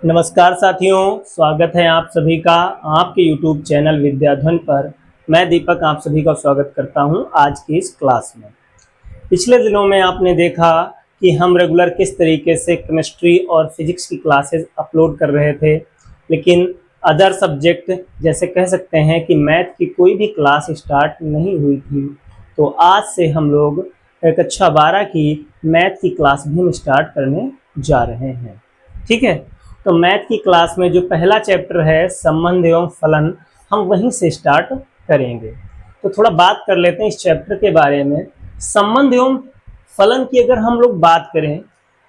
नमस्कार साथियों, स्वागत है आप सभी का आपके YouTube चैनल विद्याध्वन पर। मैं दीपक आप सभी का स्वागत करता हूं आज की इस क्लास में। पिछले दिनों में आपने देखा कि हम रेगुलर किस तरीके से केमिस्ट्री और फिजिक्स की क्लासेस अपलोड कर रहे थे, लेकिन अदर सब्जेक्ट जैसे कह सकते हैं कि मैथ की कोई भी क्लास स्टार्ट नहीं हुई थी। तो आज से हम लोग कक्षा 12 की मैथ की क्लास भी हम स्टार्ट करने जा रहे हैं। ठीक है, तो मैथ की क्लास में जो पहला चैप्टर है संबंध एवं फलन, हम वहीं से स्टार्ट करेंगे। तो थोड़ा बात कर लेते हैं इस चैप्टर के बारे में। संबंध एवं फलन की अगर हम लोग बात करें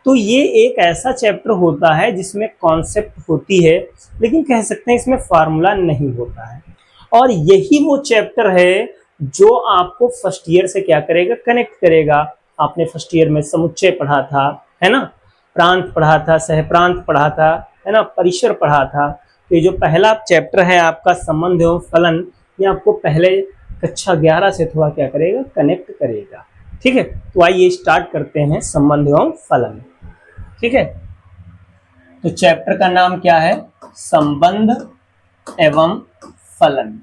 तो ये एक ऐसा चैप्टर होता है जिसमें कॉन्सेप्ट होती है, लेकिन कह सकते हैं इसमें फार्मूला नहीं होता है। और यही वो चैप्टर है जो आपको फर्स्ट ईयर से क्या करेगा, कनेक्ट करेगा। आपने फर्स्ट ईयर में समुच्चय पढ़ा था, है ना, प्रांत पढ़ा था, सहप्रांत पढ़ा था, है ना, परिसर पढ़ा था। तो ये जो पहला चैप्टर है आपका संबंध एवं फलन, ये आपको पहले कक्षा 11 से थोड़ा क्या करेगा, कनेक्ट करेगा। ठीक है, तो आइए स्टार्ट करते हैं संबंध एवं फलन। ठीक है, तो चैप्टर का नाम क्या है, संबंध एवं फलन।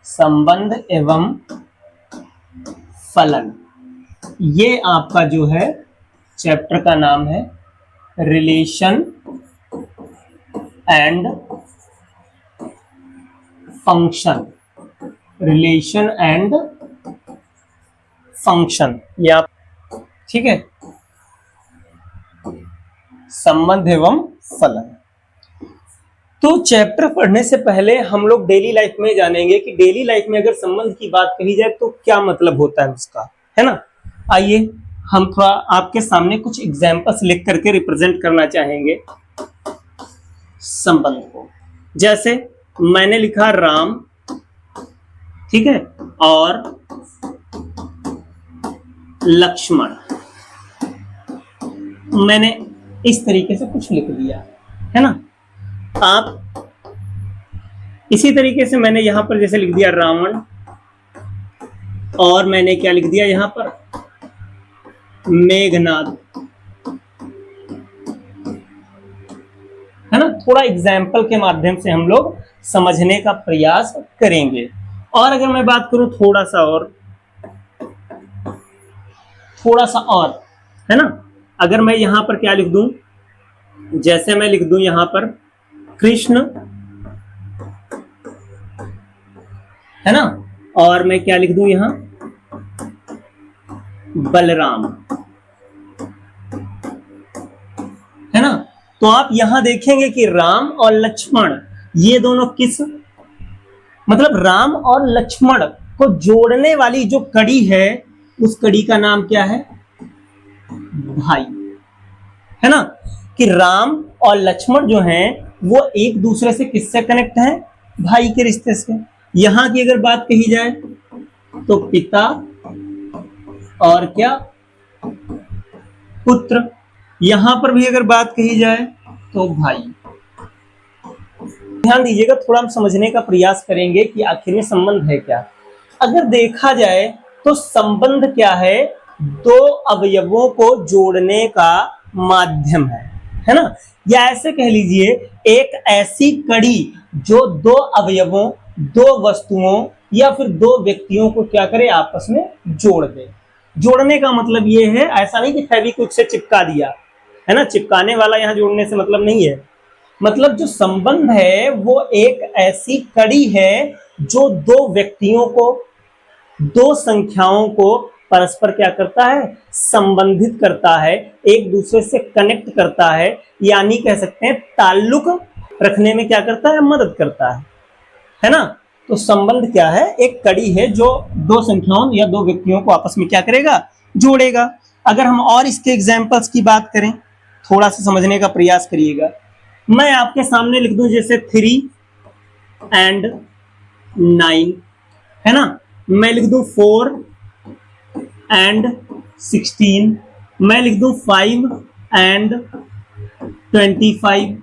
संबंध एवं फलन, ये आपका जो है चैप्टर का नाम है relation and function. Relation and function, ये आप, ठीक है, संबंध एवं फलन। तो चैप्टर पढ़ने से पहले हम लोग डेली लाइफ में जानेंगे कि डेली लाइफ में अगर संबंध की बात कही जाए तो क्या मतलब होता है उसका, है ना। आइए हम थोड़ा आपके सामने कुछ एग्जाम्पल्स लिख करके रिप्रेजेंट करना चाहेंगे संबंध को। जैसे मैंने लिखा राम, ठीक है, और लक्ष्मण। मैंने इस तरीके से कुछ लिख दिया, है ना। आप इसी तरीके से मैंने यहां पर जैसे लिख दिया रावण, और मैंने क्या लिख दिया यहां पर, मेघनाद, है ना। थोड़ा एग्जाम्पल के माध्यम से हम लोग समझने का प्रयास करेंगे। और अगर मैं बात करूं थोड़ा सा और, है ना, अगर मैं यहां पर क्या लिख दूं, जैसे मैं लिख दूं यहां पर कृष्ण, है ना, और मैं क्या लिख दूं यहां बलराम, है ना। तो आप यहां देखेंगे कि राम और लक्ष्मण, ये दोनों किस, मतलब राम और लक्ष्मण को जोड़ने वाली जो कड़ी है, उस कड़ी का नाम क्या है, भाई, है ना। कि राम और लक्ष्मण जो हैं वो एक दूसरे से किससे कनेक्ट हैं, भाई के रिश्ते से। यहां की अगर बात कही जाए तो पिता और क्या, पुत्र। यहां पर भी अगर बात कही जाए तो भाई। ध्यान दीजिएगा, थोड़ा हम समझने का प्रयास करेंगे कि आखिर में संबंध है क्या। अगर देखा जाए तो संबंध क्या है, दो अवयवों को जोड़ने का माध्यम है ना। या ऐसे कह लीजिए एक ऐसी कड़ी जो दो अवयवों, दो वस्तुओं या फिर दो व्यक्तियों को क्या करे, आपस में जोड़ दे। जोड़ने का मतलब ये है, ऐसा नहीं कि फेविक्विक से चिपका दिया, है ना, चिपकाने वाला यहां जोड़ने से मतलब नहीं है। मतलब जो संबंध है वो एक ऐसी कड़ी है जो दो व्यक्तियों को, दो संख्याओं को परस्पर क्या करता है, संबंधित करता है, एक दूसरे से कनेक्ट करता है, यानी कह सकते हैं ताल्लुक रखने में क्या करता है, मदद करता है ना। तो संबंध क्या है, एक कड़ी है जो दो संख्याओं या दो व्यक्तियों को आपस में क्या करेगा, जोड़ेगा। अगर हम और इसके एग्जाम्पल्स की बात करें, थोड़ा सा समझने का प्रयास करिएगा। मैं आपके सामने लिख दूं जैसे 3 and 9, है ना। मैं लिख दूं 4 and 16, मैं लिख दूं 5 and 25,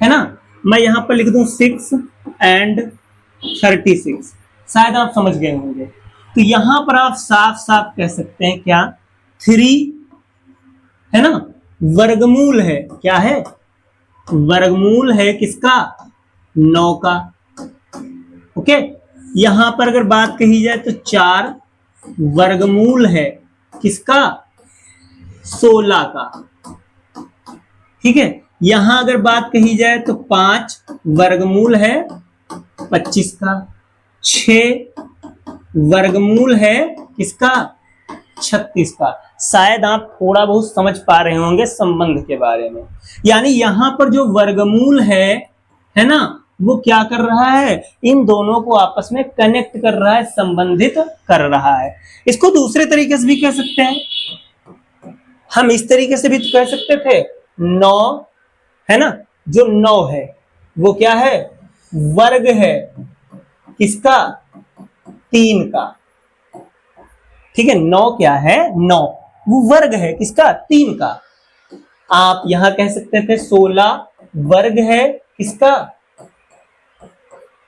है ना। मैं यहां पर लिख दूं 6 and 36। शायद आप समझ गए होंगे। तो यहां पर आप साफ साफ कह सकते हैं क्या, 3, है ना, वर्गमूल है, क्या है, वर्गमूल है किसका? 9 का। ओके, यहां पर अगर बात कही जाए तो 4 वर्गमूल है किसका? 16 का। ठीक है, यहां अगर बात कही जाए तो 5 वर्गमूल है 25 का। 6 वर्गमूल है किसका? 36 का। शायद आप थोड़ा बहुत समझ पा रहे होंगे संबंध के बारे में। यानी यहां पर जो वर्गमूल है ना, वो क्या कर रहा है? इन दोनों को आपस में कनेक्ट कर रहा है, संबंधित कर रहा है। इसको दूसरे तरीके से भी कह सकते हैं, हम इस तरीके से भी तो कह सकते थे 9 है ना, जो 9 है वो क्या है? वर्ग है किसका? 3 का। ठीक है, 9 क्या है? 9 वो वर्ग है किसका? 3 का। आप यहां कह सकते थे 16 वर्ग है किसका?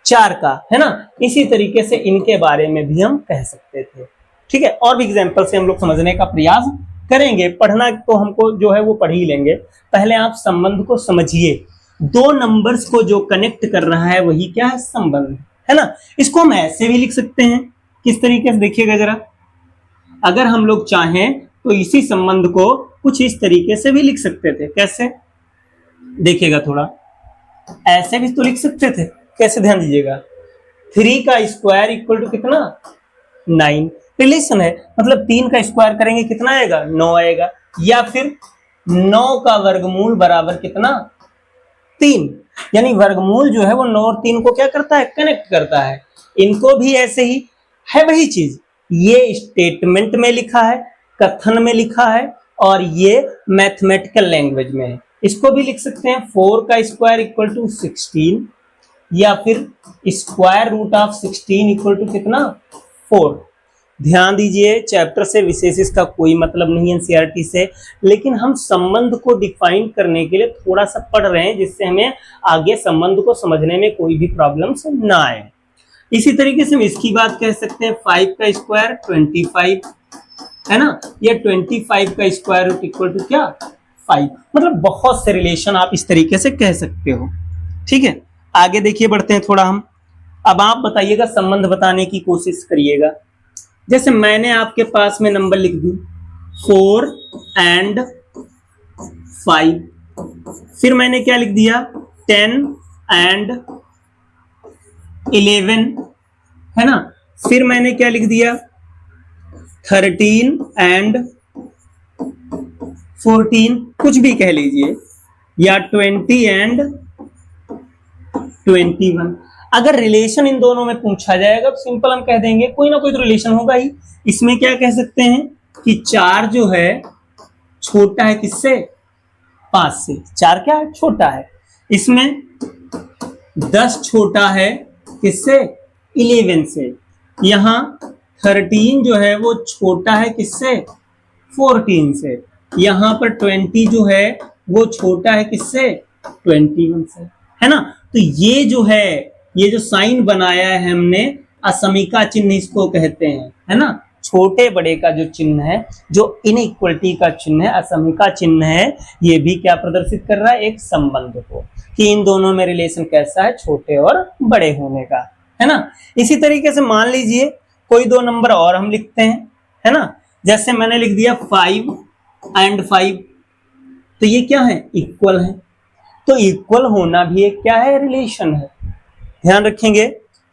4 का, है ना। इसी तरीके से इनके बारे में भी हम कह सकते थे। ठीक है, और भी एग्जाम्पल से हम लोग समझने का प्रयास करेंगे। पढ़ना तो हमको जो है वो पढ़ ही लेंगे, पहले आप संबंध को समझिए। 2 नंबर्स को जो कनेक्ट कर रहा है वही क्या है? संबंध, है ना। इसको हम ऐसे भी लिख सकते हैं, किस तरीके से देखिएगा जरा। अगर हम लोग चाहें तो इसी संबंध को कुछ इस तरीके से भी लिख सकते थे। कैसे? देखिएगा थोड़ा, ऐसे भी तो लिख सकते थे। कैसे? ध्यान दीजिएगा, 3 का स्क्वायर इक्वल टू कितना? 9। रिलेशन है, मतलब 3 का स्क्वायर करेंगे कितना आएगा? 9 आएगा। या फिर 9 का वर्गमूल बराबर कितना? 3। यानी वर्गमूल जो है वो 9 और 3 को क्या करता है? कनेक्ट करता है। इनको भी ऐसे ही है, वही चीज ये स्टेटमेंट में लिखा है, कथन में लिखा है, और ये मैथमेटिकल लैंग्वेज में है। इसको भी लिख सकते हैं 4 का स्क्वायर इक्वल टू 16, या फिर square root of 16 equal to कितना? 4। ध्यान दीजिए, चैप्टर से विशेष इसका कोई मतलब नहीं है, एनसीईआरटी से, लेकिन हम संबंध को डिफाइन करने के लिए थोड़ा सा पढ़ रहे हैं, जिससे हमें आगे संबंध को समझने में कोई भी प्रॉब्लम्स ना आए। इसी तरीके से हम इसकी बात कह सकते हैं 5 का स्क्वायर 25, है ना, या 25 का स्क्वायर रूट इक्वल टू क्या? 5। मतलब बहुत से रिलेशन आप इस तरीके से कह सकते हो। ठीक है, आगे देखिए, बढ़ते हैं थोड़ा हम। अब आप बताइएगा, संबंध बताने की कोशिश करिएगा। जैसे मैंने आपके पास में नंबर लिख दी 4 and 5, फिर मैंने क्या लिख दिया? 10 and 11, है ना। फिर मैंने क्या लिख दिया? 13 and 14, कुछ भी कह लीजिए, या 20 and 21। अगर रिलेशन इन दोनों में पूछा जाएगा तो सिंपल हम कह देंगे कोई ना कोई तो रिलेशन होगा ही। इसमें क्या कह सकते हैं कि 4 जो है छोटा है किससे? 5 से। 4 क्या है? छोटा है। इसमें 10 छोटा है किससे? 11 से। यहां 13 जो है वो छोटा है किससे? 14 से। यहां पर 20 जो है वो छोटा है किससे? 21 से, है ना। तो ये जो है, ये जो साइन बनाया है हमने, असमीका चिन्ह इसको कहते हैं, है ना। छोटे बड़े का जो चिन्ह है, जो इनइक्वलिटी का चिन्ह है, असमीका चिन्ह है, ये भी क्या प्रदर्शित कर रहा है? एक संबंध को, कि इन दोनों में रिलेशन कैसा है? छोटे और बड़े होने का, है ना। इसी तरीके से मान लीजिए कोई 2 नंबर और हम लिखते हैं, है ना। जैसे मैंने लिख दिया 5 and 5, तो ये क्या है? इक्वल है। तो इक्वल होना भी एक क्या है? रिलेशन है। ध्यान रखेंगे,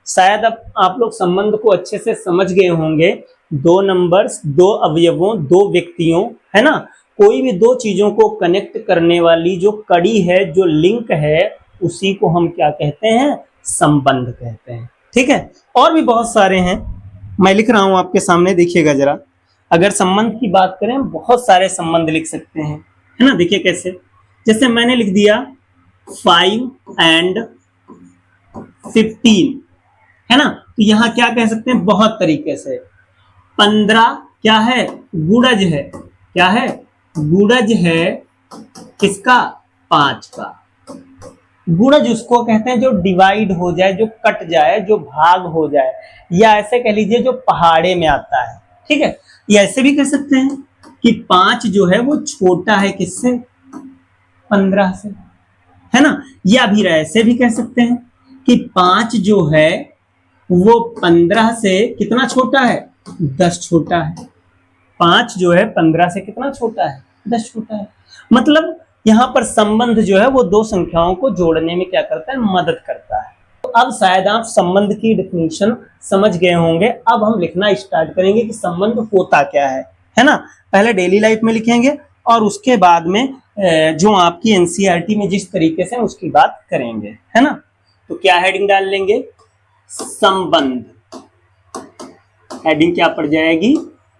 शायद अब आप लोग संबंध को अच्छे से समझ गए होंगे। 2 नंबर्स, 2 अवयवों, 2 व्यक्तियों, है ना, कोई भी 2 चीजों को कनेक्ट करने वाली जो कड़ी है, जो लिंक है, उसी को हम क्या कहते हैं? संबंध कहते हैं। ठीक है, और भी बहुत सारे हैं, मैं लिख रहा हूं आपके सामने, देखिएगा जरा। अगर संबंध की बात करें, बहुत सारे संबंध लिख सकते हैं, है ना। देखिए कैसे, जैसे मैंने लिख दिया 5 and 15, है ना। तो यहां क्या कह सकते हैं? बहुत तरीके से। 15 क्या है? गुणज है। क्या है? गुणज है किसका? 5 का। गुणज उसको कहते हैं जो डिवाइड हो जाए, जो कट जाए, जो भाग हो जाए, या ऐसे कह लीजिए जो पहाड़े में आता है। ठीक है, या ऐसे भी कह सकते हैं कि 5 जो है वो छोटा है किससे? 15 से, है ना। या भी ऐसे भी कह सकते हैं कि 5 जो है वो 15 से कितना छोटा है, 10 छोटा है। 5 जो है 15 से कितना छोटा है, 10 छोटा है। मतलब यहाँ पर संबंध जो है वो दो संख्याओं को जोड़ने में क्या करता है, मदद करता है। तो अब शायद आप संबंध की डेफिनेशन समझ गए होंगे। अब हम लिखना स्टार्ट करेंगे कि संबंध होता क्या है ना। पहले डेली लाइफ में लिखेंगे और उसके बाद में जो आपकी एनसीईआरटी में जिस तरीके से उसकी बात करेंगे, है ना। तो क्या हेडिंग डाल लेंगे, संबंध। हेडिंग क्या पड़ जाएगी,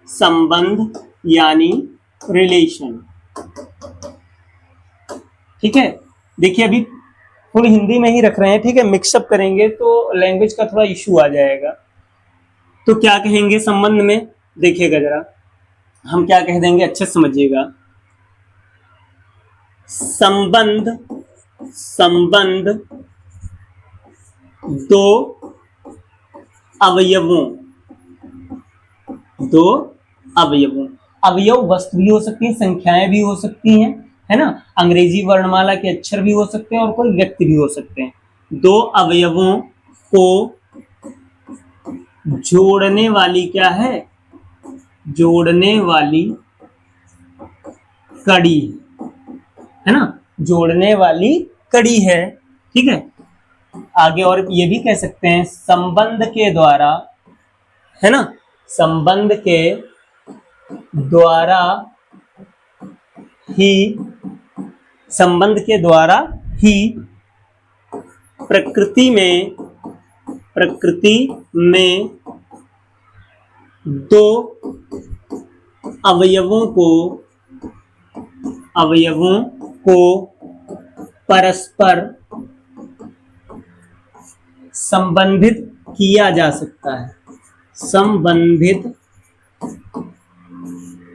संबंध यानी रिलेशन। ठीक है, देखिए अभी फुल हिंदी में ही रख रहे हैं, ठीक है। मिक्सअप करेंगे तो लैंग्वेज का थोड़ा इशू आ जाएगा। तो क्या कहेंगे संबंध में, देखिएगा जरा हम क्या कह देंगे, अच्छे समझिएगा। संबंध, संबंध दो अवयवों, दो अवयवों। अवयव वस्तु भी हो सकती है, संख्याएं भी हो सकती हैं, है ना। अंग्रेजी वर्णमाला के अक्षर भी हो सकते हैं और कोई व्यक्ति भी हो सकते हैं। दो अवयवों को जोड़ने वाली क्या है, जोड़ने वाली कड़ी, है ना, जोड़ने वाली कड़ी है। ठीक है, आगे और ये भी कह सकते हैं संबंध के द्वारा, है ना, संबंध के द्वारा ही, संबंध के द्वारा ही प्रकृति में दो अवयवों को परस्पर संबंधित किया जा सकता है, संबंधित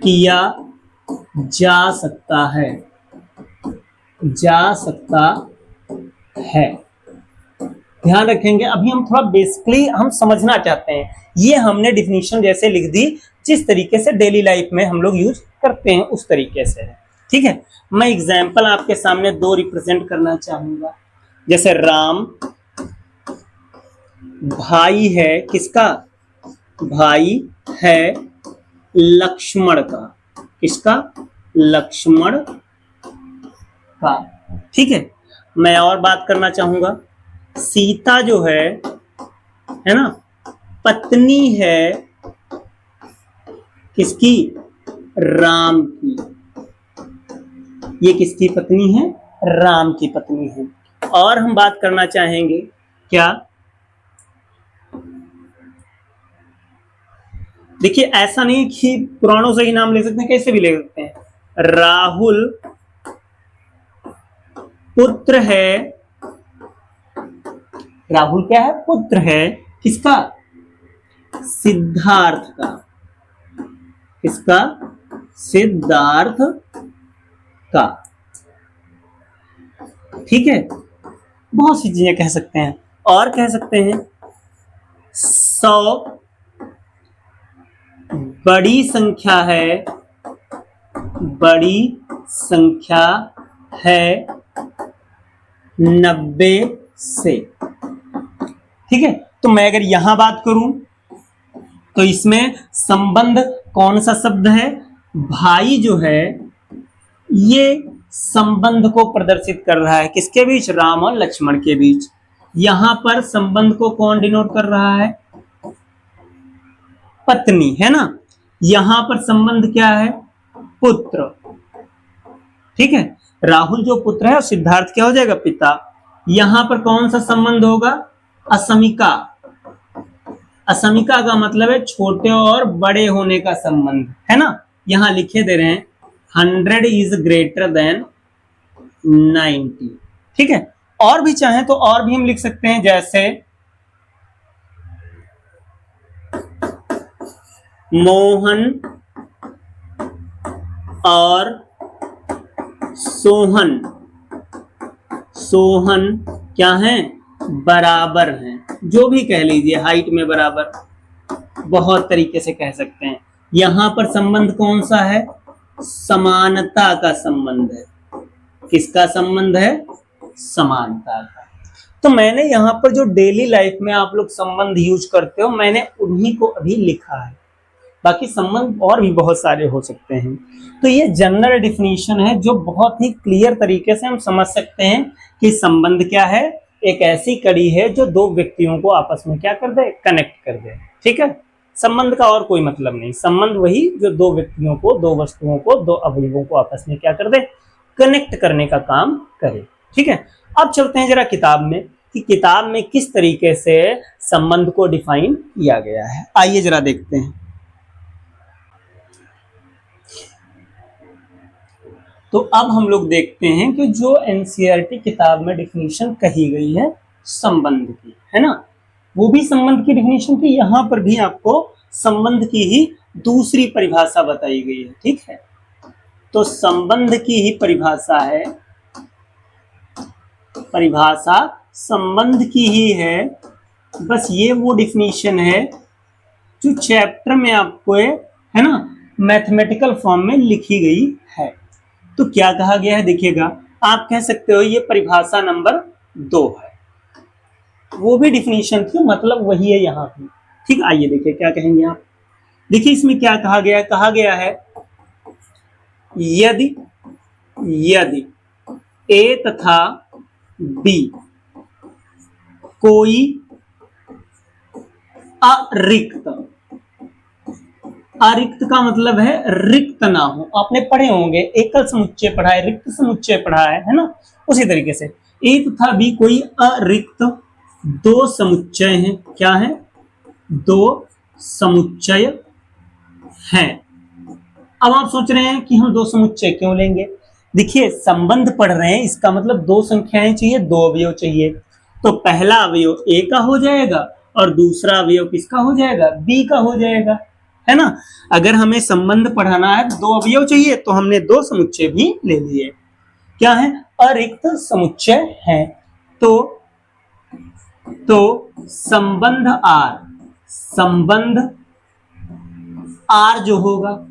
किया जा सकता है, जा सकता है। ध्यान रखेंगे, अभी हम थोड़ा बेसिकली हम समझना चाहते हैं। ये हमने डिफिनीशन जैसे लिख दी, जिस तरीके से डेली लाइफ में हम लोग यूज करते हैं उस तरीके से है। ठीक है, मैं एग्जाम्पल आपके सामने दो रिप्रेजेंट करना चाहूंगा। जैसे राम भाई है, किसका, भाई है लक्ष्मण का, किसका, लक्ष्मण का। ठीक है, मैं और बात करना चाहूंगा, सीता जो है ना, पत्नी है किसकी, राम की। ये किसकी पत्नी है, राम की पत्नी है। और हम बात करना चाहेंगे क्या, देखिए ऐसा नहीं कि पुराणों से ही नाम ले सकते हैं, कैसे भी ले सकते हैं। राहुल पुत्र है, राहुल क्या है, पुत्र है किसका, सिद्धार्थ का, किसका, सिद्धार्थ का। ठीक है, बहुत सी चीजें कह सकते हैं। और कह सकते हैं 100 बड़ी संख्या है, बड़ी संख्या है 90 से। ठीक है, तो मैं अगर यहां बात करूं तो इसमें संबंध कौन सा शब्द है, भाई जो है ये संबंध को प्रदर्शित कर रहा है, किसके बीच, राम और लक्ष्मण के बीच। यहां पर संबंध को कौन डिनोट कर रहा है, पत्नी, है ना। यहां पर संबंध क्या है, पुत्र। ठीक है, राहुल जो पुत्र है और सिद्धार्थ क्या हो जाएगा, पिता। यहां पर कौन सा संबंध होगा, असमिका। असमिका का मतलब है छोटे और बड़े होने का संबंध, है ना। यहां लिखे दे रहे हैं 100 इज ग्रेटर देन 90। ठीक है, और भी चाहें तो और भी हम लिख सकते हैं, जैसे मोहन और सोहन, सोहन क्या है, बराबर हैं, जो भी कह लीजिए, हाइट में बराबर, बहुत तरीके से कह सकते हैं। यहां पर संबंध कौन सा है, समानता का संबंध है। किसका संबंध है, समानता का। तो मैंने यहाँ पर जो डेली लाइफ में आप लोग संबंध यूज करते हो, मैंने उन्हीं को अभी लिखा है, बाकी संबंध और भी बहुत सारे हो सकते हैं। तो ये जनरल डिफिनीशन है जो बहुत ही क्लियर तरीके से हम समझ सकते हैं कि संबंध क्या है। एक ऐसी कड़ी है जो दो व्यक्तियों को आपस में क्या कर दे, कनेक्ट कर दे। ठीक है, संबंध का और कोई मतलब नहीं, संबंध वही जो दो व्यक्तियों को, दो वस्तुओं को, दो अवयवों को आपस में क्या कर दे, कनेक्ट करने का काम करे। ठीक है, अब चलते हैं जरा किताब में कि किताब में किस तरीके से संबंध को डिफाइन किया गया है। आइए जरा देखते हैं। तो अब हम लोग देखते हैं कि जो एनसीईआरटी किताब में डिफिनीशन कही गई है संबंध की, है ना, वो भी संबंध की डिफिनीशन थी। यहां पर भी आपको संबंध की ही दूसरी परिभाषा बताई गई है। ठीक है, तो संबंध की ही परिभाषा है, परिभाषा संबंध की ही है। बस ये वो डिफिनीशन है जो चैप्टर में आपको है ना मैथमेटिकल फॉर्म में लिखी गई है। तो क्या कहा गया है देखिएगा, आप कह सकते हो ये परिभाषा नंबर 2 है, वो भी डिफिनीशन थी, मतलब वही है यहाँ भी। ठीक, आइए देखिए क्या कहेंगे आप। देखिए इसमें क्या कहा गया है, कहा गया है यदि यदि ए तथा बी कोई अरिक्त, अरिक्त का मतलब है रिक्त ना हो। आपने पढ़े होंगे, एकल समुच्चय पढ़ा है, रिक्त समुच्चय पढ़ा है ना, उसी तरीके से ए तथा बी कोई अरिक्त दो समुच्चय हैं। क्या है, दो समुच्चय हैं। अब आप सोच रहे हैं कि हम दो समुच्चय क्यों लेंगे। देखिए संबंध पढ़ रहे हैं, इसका मतलब दो संख्याएं चाहिए, दो अवयव चाहिए। तो पहला अवयव ए का हो जाएगा और दूसरा अवयव किसका हो जाएगा, बी का हो जाएगा, है ना। अगर हमें संबंध पढ़ाना है, दो अवयव चाहिए, तो हमने दो समुच्चय भी ले लिए। क्या है, अरिक्त समुच्चय है। तो संबंध आर, संबंध आर जो होगा,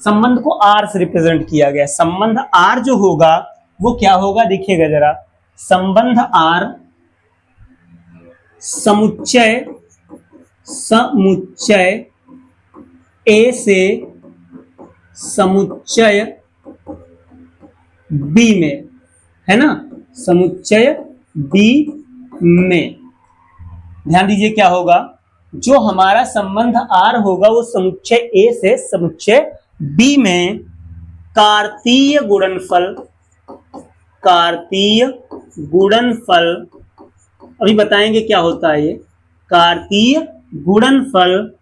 संबंध को आर से रिप्रेजेंट किया गया, संबंध आर जो होगा वो क्या होगा, देखिएगा जरा। संबंध आर समुच्चय समुच्चय ए से समुच्चय बी में, है ना, समुच्चय बी में। ध्यान दीजिए क्या होगा, जो हमारा संबंध आर होगा वो समुच्चय ए से समुच्चय बी में कार्तीय गुणनफल, कार्तीय गुणनफल, अभी बताएंगे क्या होता है ये, कार्तीय गुणनफल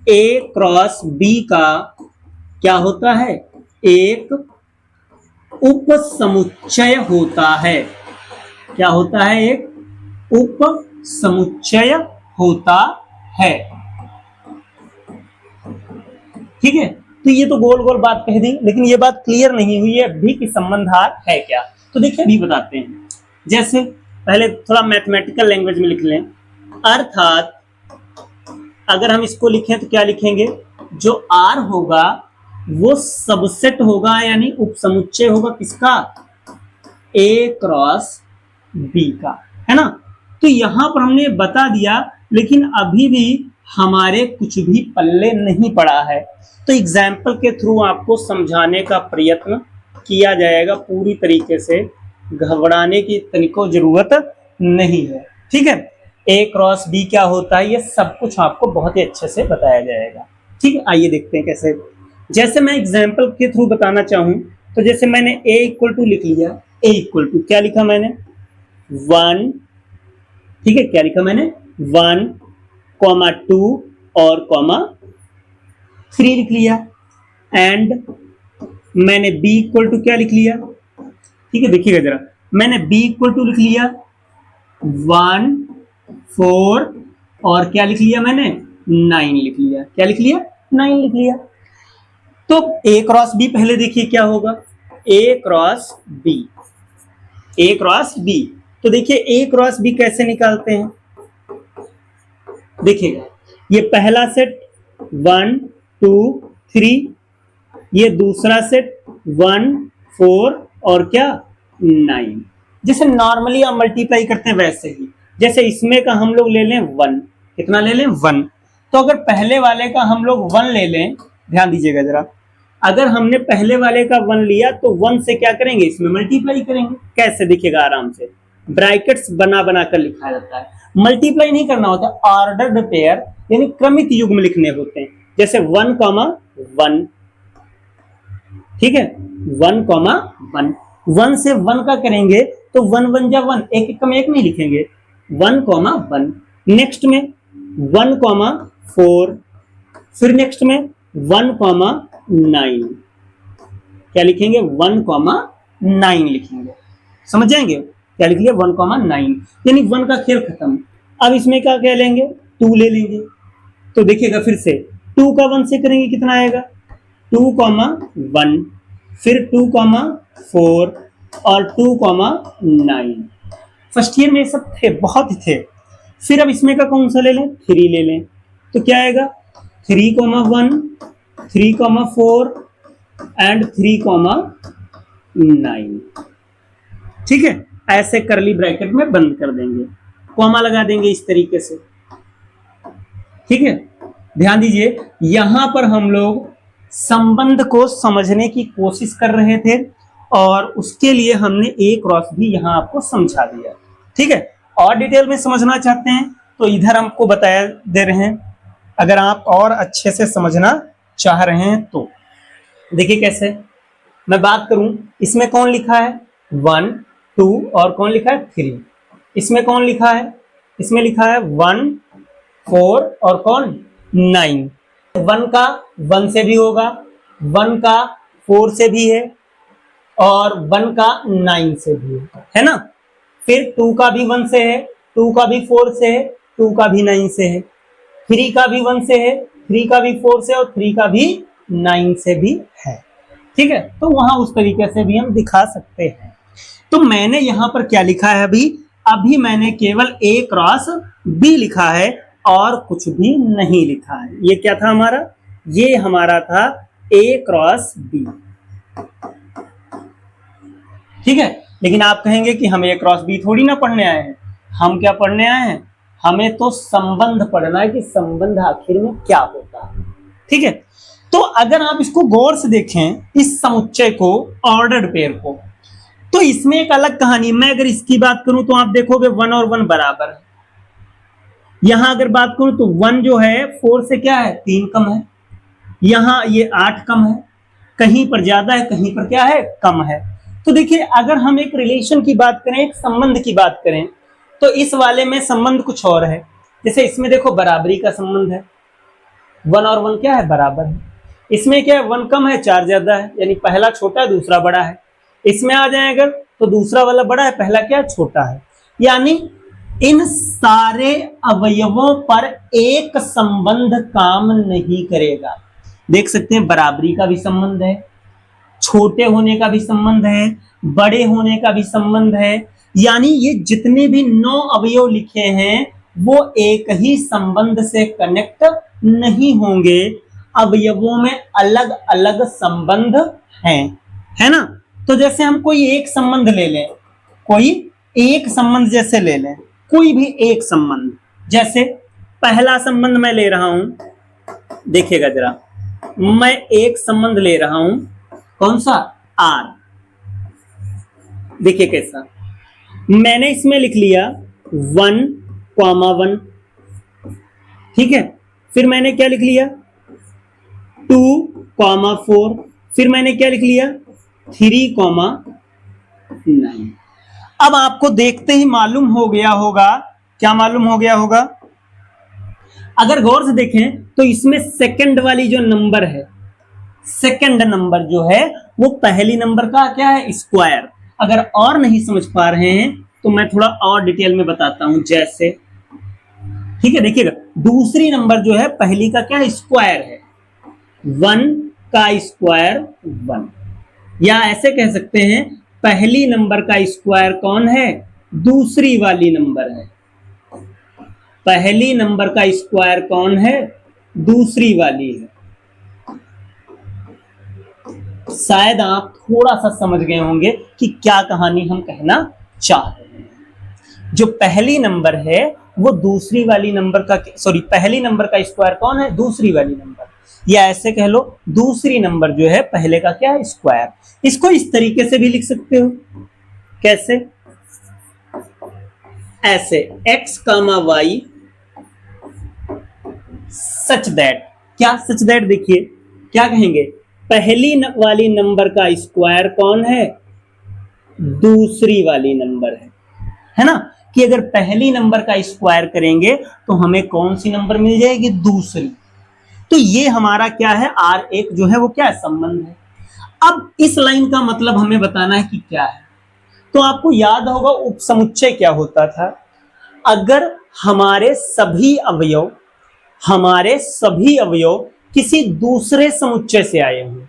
ए क्रॉस बी का क्या होता है, एक उप समुच्चय होता है। क्या होता है, एक उप समुच्चय होता है। ठीक है, तो ये तो गोल गोल बात कह दी, लेकिन ये बात क्लियर नहीं हुई है अभी कि संबंधार है क्या। तो देखिए अभी बताते हैं। जैसे पहले थोड़ा मैथमेटिकल लैंग्वेज में लिख लें, अर्थात अगर हम इसको लिखें तो क्या लिखेंगे, जो आर होगा वो सबसेट होगा, यानी उपसमुच्चय होगा किसका, ए क्रॉस बी का, है ना। तो यहां पर हमने बता दिया, लेकिन अभी भी हमारे कुछ भी पल्ले नहीं पड़ा है। तो एग्जाम्पल के थ्रू आपको समझाने का प्रयत्न किया जाएगा, पूरी तरीके से घबराने की तनिको जरूरत नहीं है। ठीक है, ए क्रॉस बी क्या होता है, ये सब कुछ आपको बहुत ही अच्छे से बताया जाएगा। ठीक है, आइए देखते हैं कैसे। जैसे मैं एग्जाम्पल के थ्रू बताना चाहूं, तो जैसे मैंने a इक्वल टू लिख लिया, a इक्वल टू क्या लिखा मैंने, 1, ठीक है, क्या लिखा मैंने 1, 2 और 3 लिख लिया। एंड मैंने b इक्वल टू क्या लिख लिया, ठीक है, देखिएगा जरा, मैंने b इक्वल टू लिख लिया 1, 4 और क्या लिख लिया मैंने 9 लिख लिया। क्या लिख लिया, 9 लिख लिया। तो a क्रॉस b पहले देखिए क्या होगा, a cross b, a cross b। तो देखिए a क्रॉस b कैसे निकालते हैं, देखिएगा ये पहला सेट 1, 2, 3, ये दूसरा सेट 1, 4 और क्या 9, जैसे नॉर्मली आप मल्टीप्लाई करते हैं वैसे ही। जैसे इसमें का हम लोग ले लें 1, कितना ले लें 1, तो अगर पहले वाले का हम लोग 1 ले लें, ध्यान दीजिएगा जरा, अगर हमने पहले वाले का 1 लिया तो 1 से क्या करेंगे, इसमें मल्टीप्लाई करेंगे। कैसे, देखिएगा आराम से, ब्रैकेट्स बना बना कर लिखा जाता है, मल्टीप्लाई नहीं करना होता, ऑर्डर्ड पेयर यानी क्रमित युग्म लिखने होते हैं। जैसे 1,1, ठीक है, 1,1, 1 से 1 का करेंगे तो 1 1 जा 1, एक एक में एक नहीं लिखेंगे, 1,1। नेक्स्ट में 1,4, फिर नेक्स्ट में 1,9, क्या लिखेंगे, 1,9 लिखेंगे। समझ जाएंगे, क्या लिख लिया, 1,9, यानी 1 का खेल खत्म। अब इसमें क्या कह लेंगे, 2 ले लेंगे। तो देखिएगा फिर से 2 का 1 से करेंगे कितना आएगा, 2,1, फिर 2,4 और 2,9। फर्स्ट ईयर में सब थे, बहुत ही थे। फिर अब इसमें का कौन सा ले लें, 3 ले लें, तो क्या आएगा, 3,1, 3,4 एंड 3,9। ठीक है, ऐसे करली ब्रैकेट में बंद कर देंगे, कॉमा लगा देंगे इस तरीके से। ठीक है, ध्यान दीजिए, यहां पर हम लोग संबंध को समझने की कोशिश कर रहे थे और उसके लिए हमने ए क्रॉस भी यहां आपको समझा दिया। ठीक है, और डिटेल में समझना चाहते हैं तो इधर हमको बताया दे रहे हैं, अगर आप और अच्छे से समझना चाह रहे हैं तो देखिए कैसे। मैं बात करूं, इसमें कौन लिखा है, 1 2 और कौन लिखा है 3। इसमें कौन लिखा है, इसमें लिखा है 1 4 और कौन 9। 1 का 1 से भी होगा, 1 का 4 से भी है और 1 का 9 से भी है ना। फिर 2 का भी 1 से है, 2 का भी 4 से है, 2 का भी 9 से है, 3 का भी 1 से है, 3 का भी 4 से और 3 का भी 9 से भी है। ठीक है, तो वहां उस तरीके से भी हम दिखा सकते हैं। तो मैंने यहां पर क्या लिखा है, अभी मैंने केवल A क्रॉस B लिखा है और कुछ भी नहीं लिखा है। ये क्या था हमारा, ये हमारा था A क्रॉस B। ठीक है, लेकिन आप कहेंगे कि हम A क्रॉस B थोड़ी ना पढ़ने आए हैं, हम क्या पढ़ने आए हैं, हमें तो संबंध पढ़ना है कि संबंध आखिर में क्या होता है। ठीक है, तो अगर आप इसको गौर से देखें, इस समुच्चय को, ऑर्डर्ड पेयर को, तो इसमें एक अलग कहानी। मैं अगर इसकी बात करूं तो आप देखोगे 1 और 1 बराबर है। यहां अगर बात करूं तो 1 जो है 4 से क्या है, 3 कम है, यहां ये 8 कम है, कहीं पर ज्यादा है, कहीं पर क्या है, कम है। तो देखिए, अगर हम एक रिलेशन की बात करें, एक संबंध की बात करें, तो इस वाले में संबंध कुछ और है। जैसे इसमें देखो बराबरी का संबंध है, 1 और 1 क्या है, बराबर है। इसमें क्या है, 1 कम है, 4 ज्यादा है, यानी पहला छोटा है, दूसरा बड़ा है। इसमें आ जाए अगर तो दूसरा वाला बड़ा है, पहला क्या छोटा है। यानी इन सारे अवयवों पर एक संबंध काम नहीं करेगा। देख सकते हैं, बराबरी का भी संबंध है, छोटे होने का भी संबंध है, बड़े होने का भी संबंध है। यानी ये जितने भी 9 अवयव लिखे हैं वो एक ही संबंध से कनेक्ट नहीं होंगे, अवयवों में अलग अलग संबंध हैं, है ना। तो जैसे हम कोई एक संबंध ले लें, कोई एक संबंध जैसे ले लें, कोई भी एक संबंध, जैसे पहला संबंध मैं ले रहा हूं, देखिएगा जरा, मैं एक संबंध ले रहा हूं, कौन सा, R। देखिए कैसा, मैंने इसमें लिख लिया 1,1, ठीक है। फिर मैंने क्या लिख लिया, 2,4, फिर मैंने क्या लिख लिया, 3,9। अब आपको देखते ही मालूम हो गया होगा, क्या मालूम हो गया होगा, अगर गौर से देखें तो इसमें सेकंड वाली जो नंबर है, सेकंड नंबर जो है वो पहली नंबर का क्या है, स्क्वायर। अगर और नहीं समझ पा रहे हैं तो मैं थोड़ा और डिटेल में बताता हूं, जैसे, ठीक है, देखिएगा, दूसरी नंबर जो है पहली का क्या स्क्वायर है, 1 का स्क्वायर 1, या ऐसे कह सकते हैं पहली नंबर का स्क्वायर कौन है, दूसरी वाली नंबर है। पहली नंबर का स्क्वायर कौन है, दूसरी वाली है। शायद आप थोड़ा सा समझ गए होंगे कि क्या कहानी हम कहना चाह रहे हैं। जो पहली नंबर है वो दूसरी वाली नंबर का, सॉरी पहली नंबर का स्क्वायर कौन है? दूसरी वाली नंबर, या ऐसे कह लो दूसरी नंबर जो है पहले का क्या है? स्क्वायर। इसको इस तरीके से भी लिख सकते हो, कैसे? ऐसे x comma y such that, क्या सच दैट? देखिए क्या कहेंगे, पहली वाली नंबर का स्क्वायर कौन है? दूसरी वाली नंबर है ना? कि अगर पहली नंबर का स्क्वायर करेंगे तो हमें कौन सी नंबर मिल जाएगी? दूसरी। तो ये हमारा क्या है? R1 जो है वो क्या है? संबंध है। अब इस लाइन का मतलब हमें बताना है कि क्या है। तो आपको याद होगा उपसमुच्चय क्या होता था। अगर हमारे सभी अवयव किसी दूसरे समुच्चय से आए हों,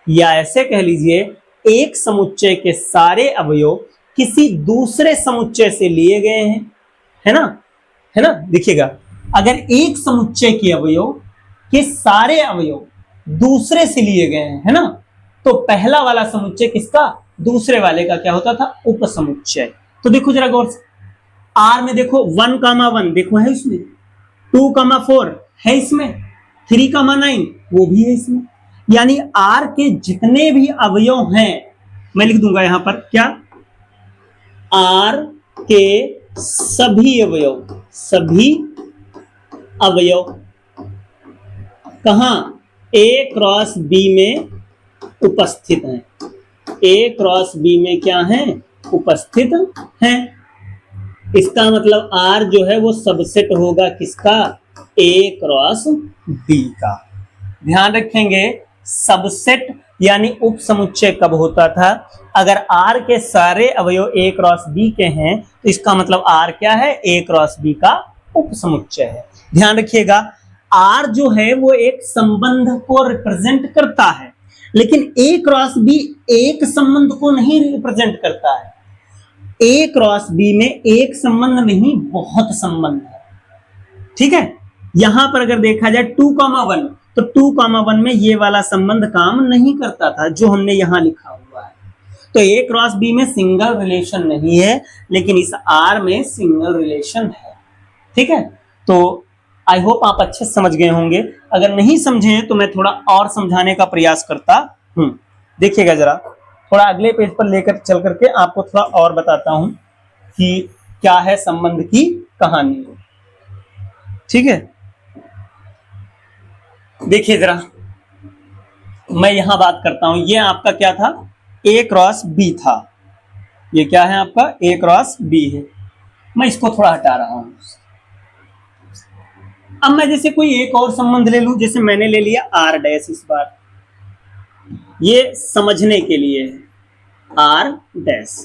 या ऐसे कह लीजिए एक समुच्चय के सारे अवयव किसी दूसरे समुच्चय से लिए गए हैं, है ना? देखिएगा, अगर एक समुच्चय के अवयव के सारे अवयव दूसरे से लिए गए हैं, है ना, तो पहला वाला समुच्चय किसका? दूसरे वाले का क्या होता था? उपसमुच्चय। तो देखो जरा गौर से, आर में देखो 1,1 देखो है इसमें, 2,4 है इसमें, 3,9 वो भी है इसमें। यानी आर के जितने भी अवयव हैं, मैं लिख दूंगा यहां पर क्या? आर के सभी अवयव कहां? A क्रॉस B में उपस्थित हैं। A क्रॉस B में क्या है? उपस्थित हैं। इसका मतलब R जो है वो सबसेट होगा किसका? A क्रॉस B का। ध्यान रखेंगे, सबसेट यानी उप समुच्चय कब होता था? अगर R के सारे अवयव A क्रॉस B के हैं तो इसका मतलब R क्या है? A क्रॉस B का उप समुच्चय है। ध्यान रखिएगा, R जो है वो एक संबंध को रिप्रेजेंट करता है, लेकिन A क्रॉस B एक संबंध को नहीं रिप्रेजेंट करता है। A क्रॉस B में एक संबंध नहीं, बहुत संबंध है। ठीक है, यहां पर अगर देखा जाए 2,1 तो 2,1 में ये वाला संबंध काम नहीं करता था जो हमने यहां लिखा हुआ है। तो A क्रॉस B में सिंगल रिलेशन नहीं है, लेकिन इस R में सिंगल रिलेशन है। ठीक है, तो आई होप आप अच्छे समझ गए होंगे। अगर नहीं समझे तो मैं थोड़ा और समझाने का प्रयास करता हूं। देखिएगा जरा, थोड़ा अगले पेज पर लेकर चल करके आपको थोड़ा और बताता हूं कि क्या है संबंध की कहानी। ठीक है, देखिए जरा, मैं यहां बात करता हूं। ये आपका क्या था? A क्रॉस B था। ये क्या है आपका? A क्रॉस B है। मैं इसको थोड़ा हटा रहा हूं। अब मैं जैसे कोई एक और संबंध ले लूं, जैसे मैंने ले लिया R डैश इस बार, ये समझने के लिए है R डैश।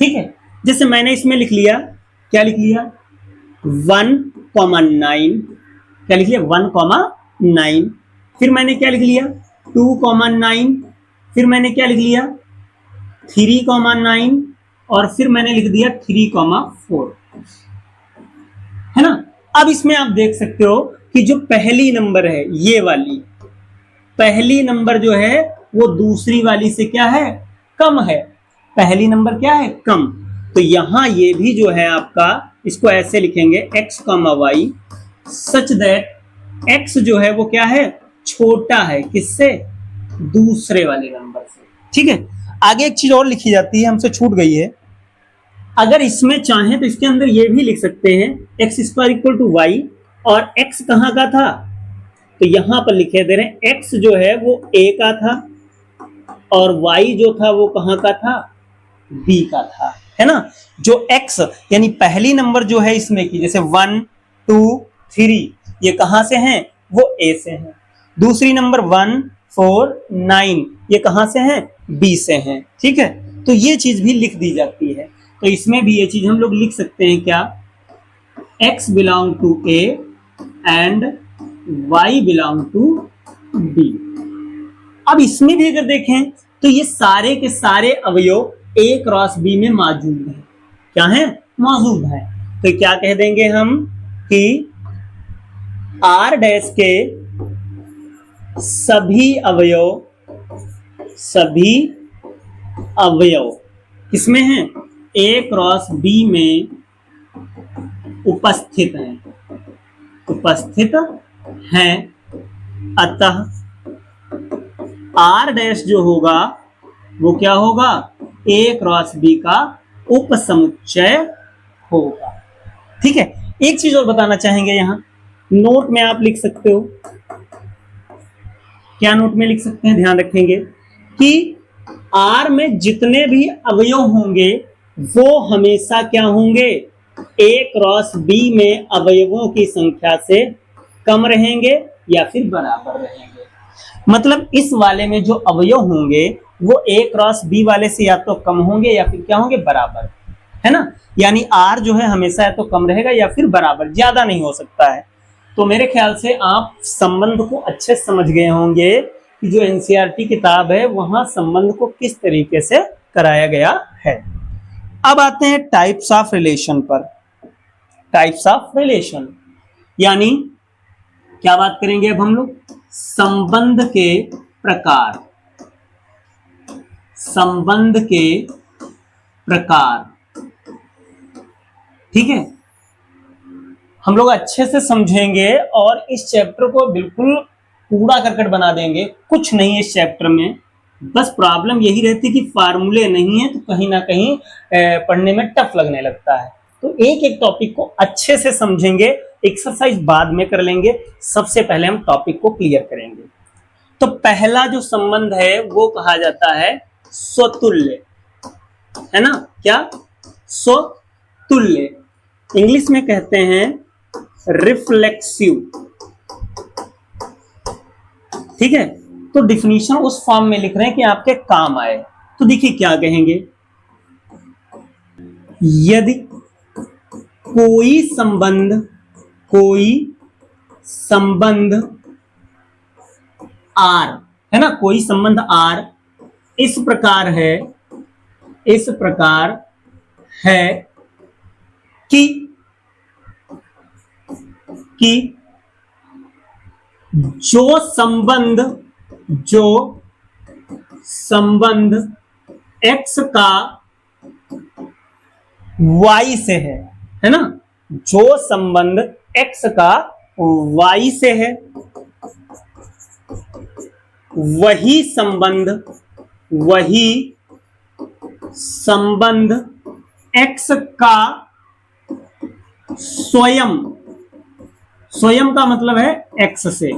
ठीक है, जैसे मैंने इसमें लिख लिया, क्या लिख लिया? 1,9, क्या लिख लिया? 1,9। फिर मैंने क्या लिख लिया? 2,9। फिर मैंने क्या लिख लिया? 3,9, और फिर मैंने लिख दिया 3,4, है ना? अब इसमें आप देख सकते हो कि जो पहली नंबर है, ये वाली पहली नंबर जो है वो दूसरी वाली से क्या है? कम है। पहली नंबर क्या है? कम। तो यहां ये भी जो है आपका, इसको ऐसे लिखेंगे x, y such that x जो है वो क्या है? छोटा है। किससे? दूसरे वाले नंबर से। ठीक है, आगे एक चीज और लिखी जाती है, हमसे छूट गई है। अगर इसमें चाहें तो इसके अंदर ये भी लिख सकते हैं x square equal to y, और x कहां का था? तो यहां पर लिखे दे रहे हैं x जो है वो a का था, और y जो था वो कहां का था? b का था, है ना? जो x यानी पहली नंबर जो है इसमें की, जैसे 1, 2, 3, ये कहां से हैं? वो a से हैं। दूसरी नंबर 1, 4, 9 ये कहां से हैं? b से हैं। ठीक है, तो ये चीज भी लिख दी जाती है। तो इसमें भी ये चीज हम लोग लिख सकते हैं क्या? x belong to a and y belong to b। अब इसमें भी अगर देखें तो ये सारे के सारे अवयव A क्रॉस B में मौजूद हैं। क्या है? मौजूद है। तो क्या कह देंगे हम कि R डैश के सभी अवयव किसमें हैं? ए क्रॉस बी में उपस्थित हैं, अतः आर डैश जो होगा वो क्या होगा, ए क्रॉस बी का उपसमुच्चय होगा। ठीक है, एक चीज और बताना चाहेंगे, यहां नोट में आप लिख सकते हो, क्या नोट में लिख सकते हैं, ध्यान रखेंगे कि आर में जितने भी अवयव होंगे वो हमेशा क्या होंगे, ए क्रॉस बी में अवयवों की संख्या से कम रहेंगे या फिर बराबर रहेंगे। मतलब इस वाले में जो अवयव होंगे वो ए क्रॉस बी वाले से या तो कम होंगे या फिर क्या होंगे, बराबर, है ना। यानी आर जो है हमेशा या तो कम रहेगा या फिर बराबर, ज्यादा नहीं हो सकता है। तो मेरे ख्याल से आप संबंध को अच्छे समझ गए होंगे कि जो एनसीईआरटी किताब है वहां संबंध को किस तरीके से कराया गया है। अब आते हैं टाइप्स ऑफ रिलेशन पर। टाइप्स ऑफ रिलेशन यानी क्या बात करेंगे अब हम लोग, संबंध के प्रकार। संबंध के प्रकार, ठीक है, हम लोग अच्छे से समझेंगे और इस चैप्टर को बिल्कुल कूड़ा करकट बना देंगे। कुछ नहीं है इस चैप्टर में, बस प्रॉब्लम यही रहती है कि फार्मूले नहीं है तो कहीं ना कहीं पढ़ने में टफ लगने लगता है। तो एक एक टॉपिक को अच्छे से समझेंगे, एक्सरसाइज बाद में कर लेंगे, सबसे पहले हम टॉपिक को क्लियर करेंगे। तो पहला जो संबंध है वो कहा जाता है स्वतुल्य, है ना, क्या, स्वतुल्य, इंग्लिश में कहते हैं रिफ्लेक्सिव। ठीक है, तो डिफिनीशन उस फॉर्म में लिख रहे हैं कि आपके काम आए। तो देखिए क्या कहेंगे, यदि कोई संबंध आर, है ना, कोई संबंध आर इस प्रकार है कि जो संबंध x का y से है ना, जो संबंध x का y से है वही संबंध x का स्वयं का मतलब है x से।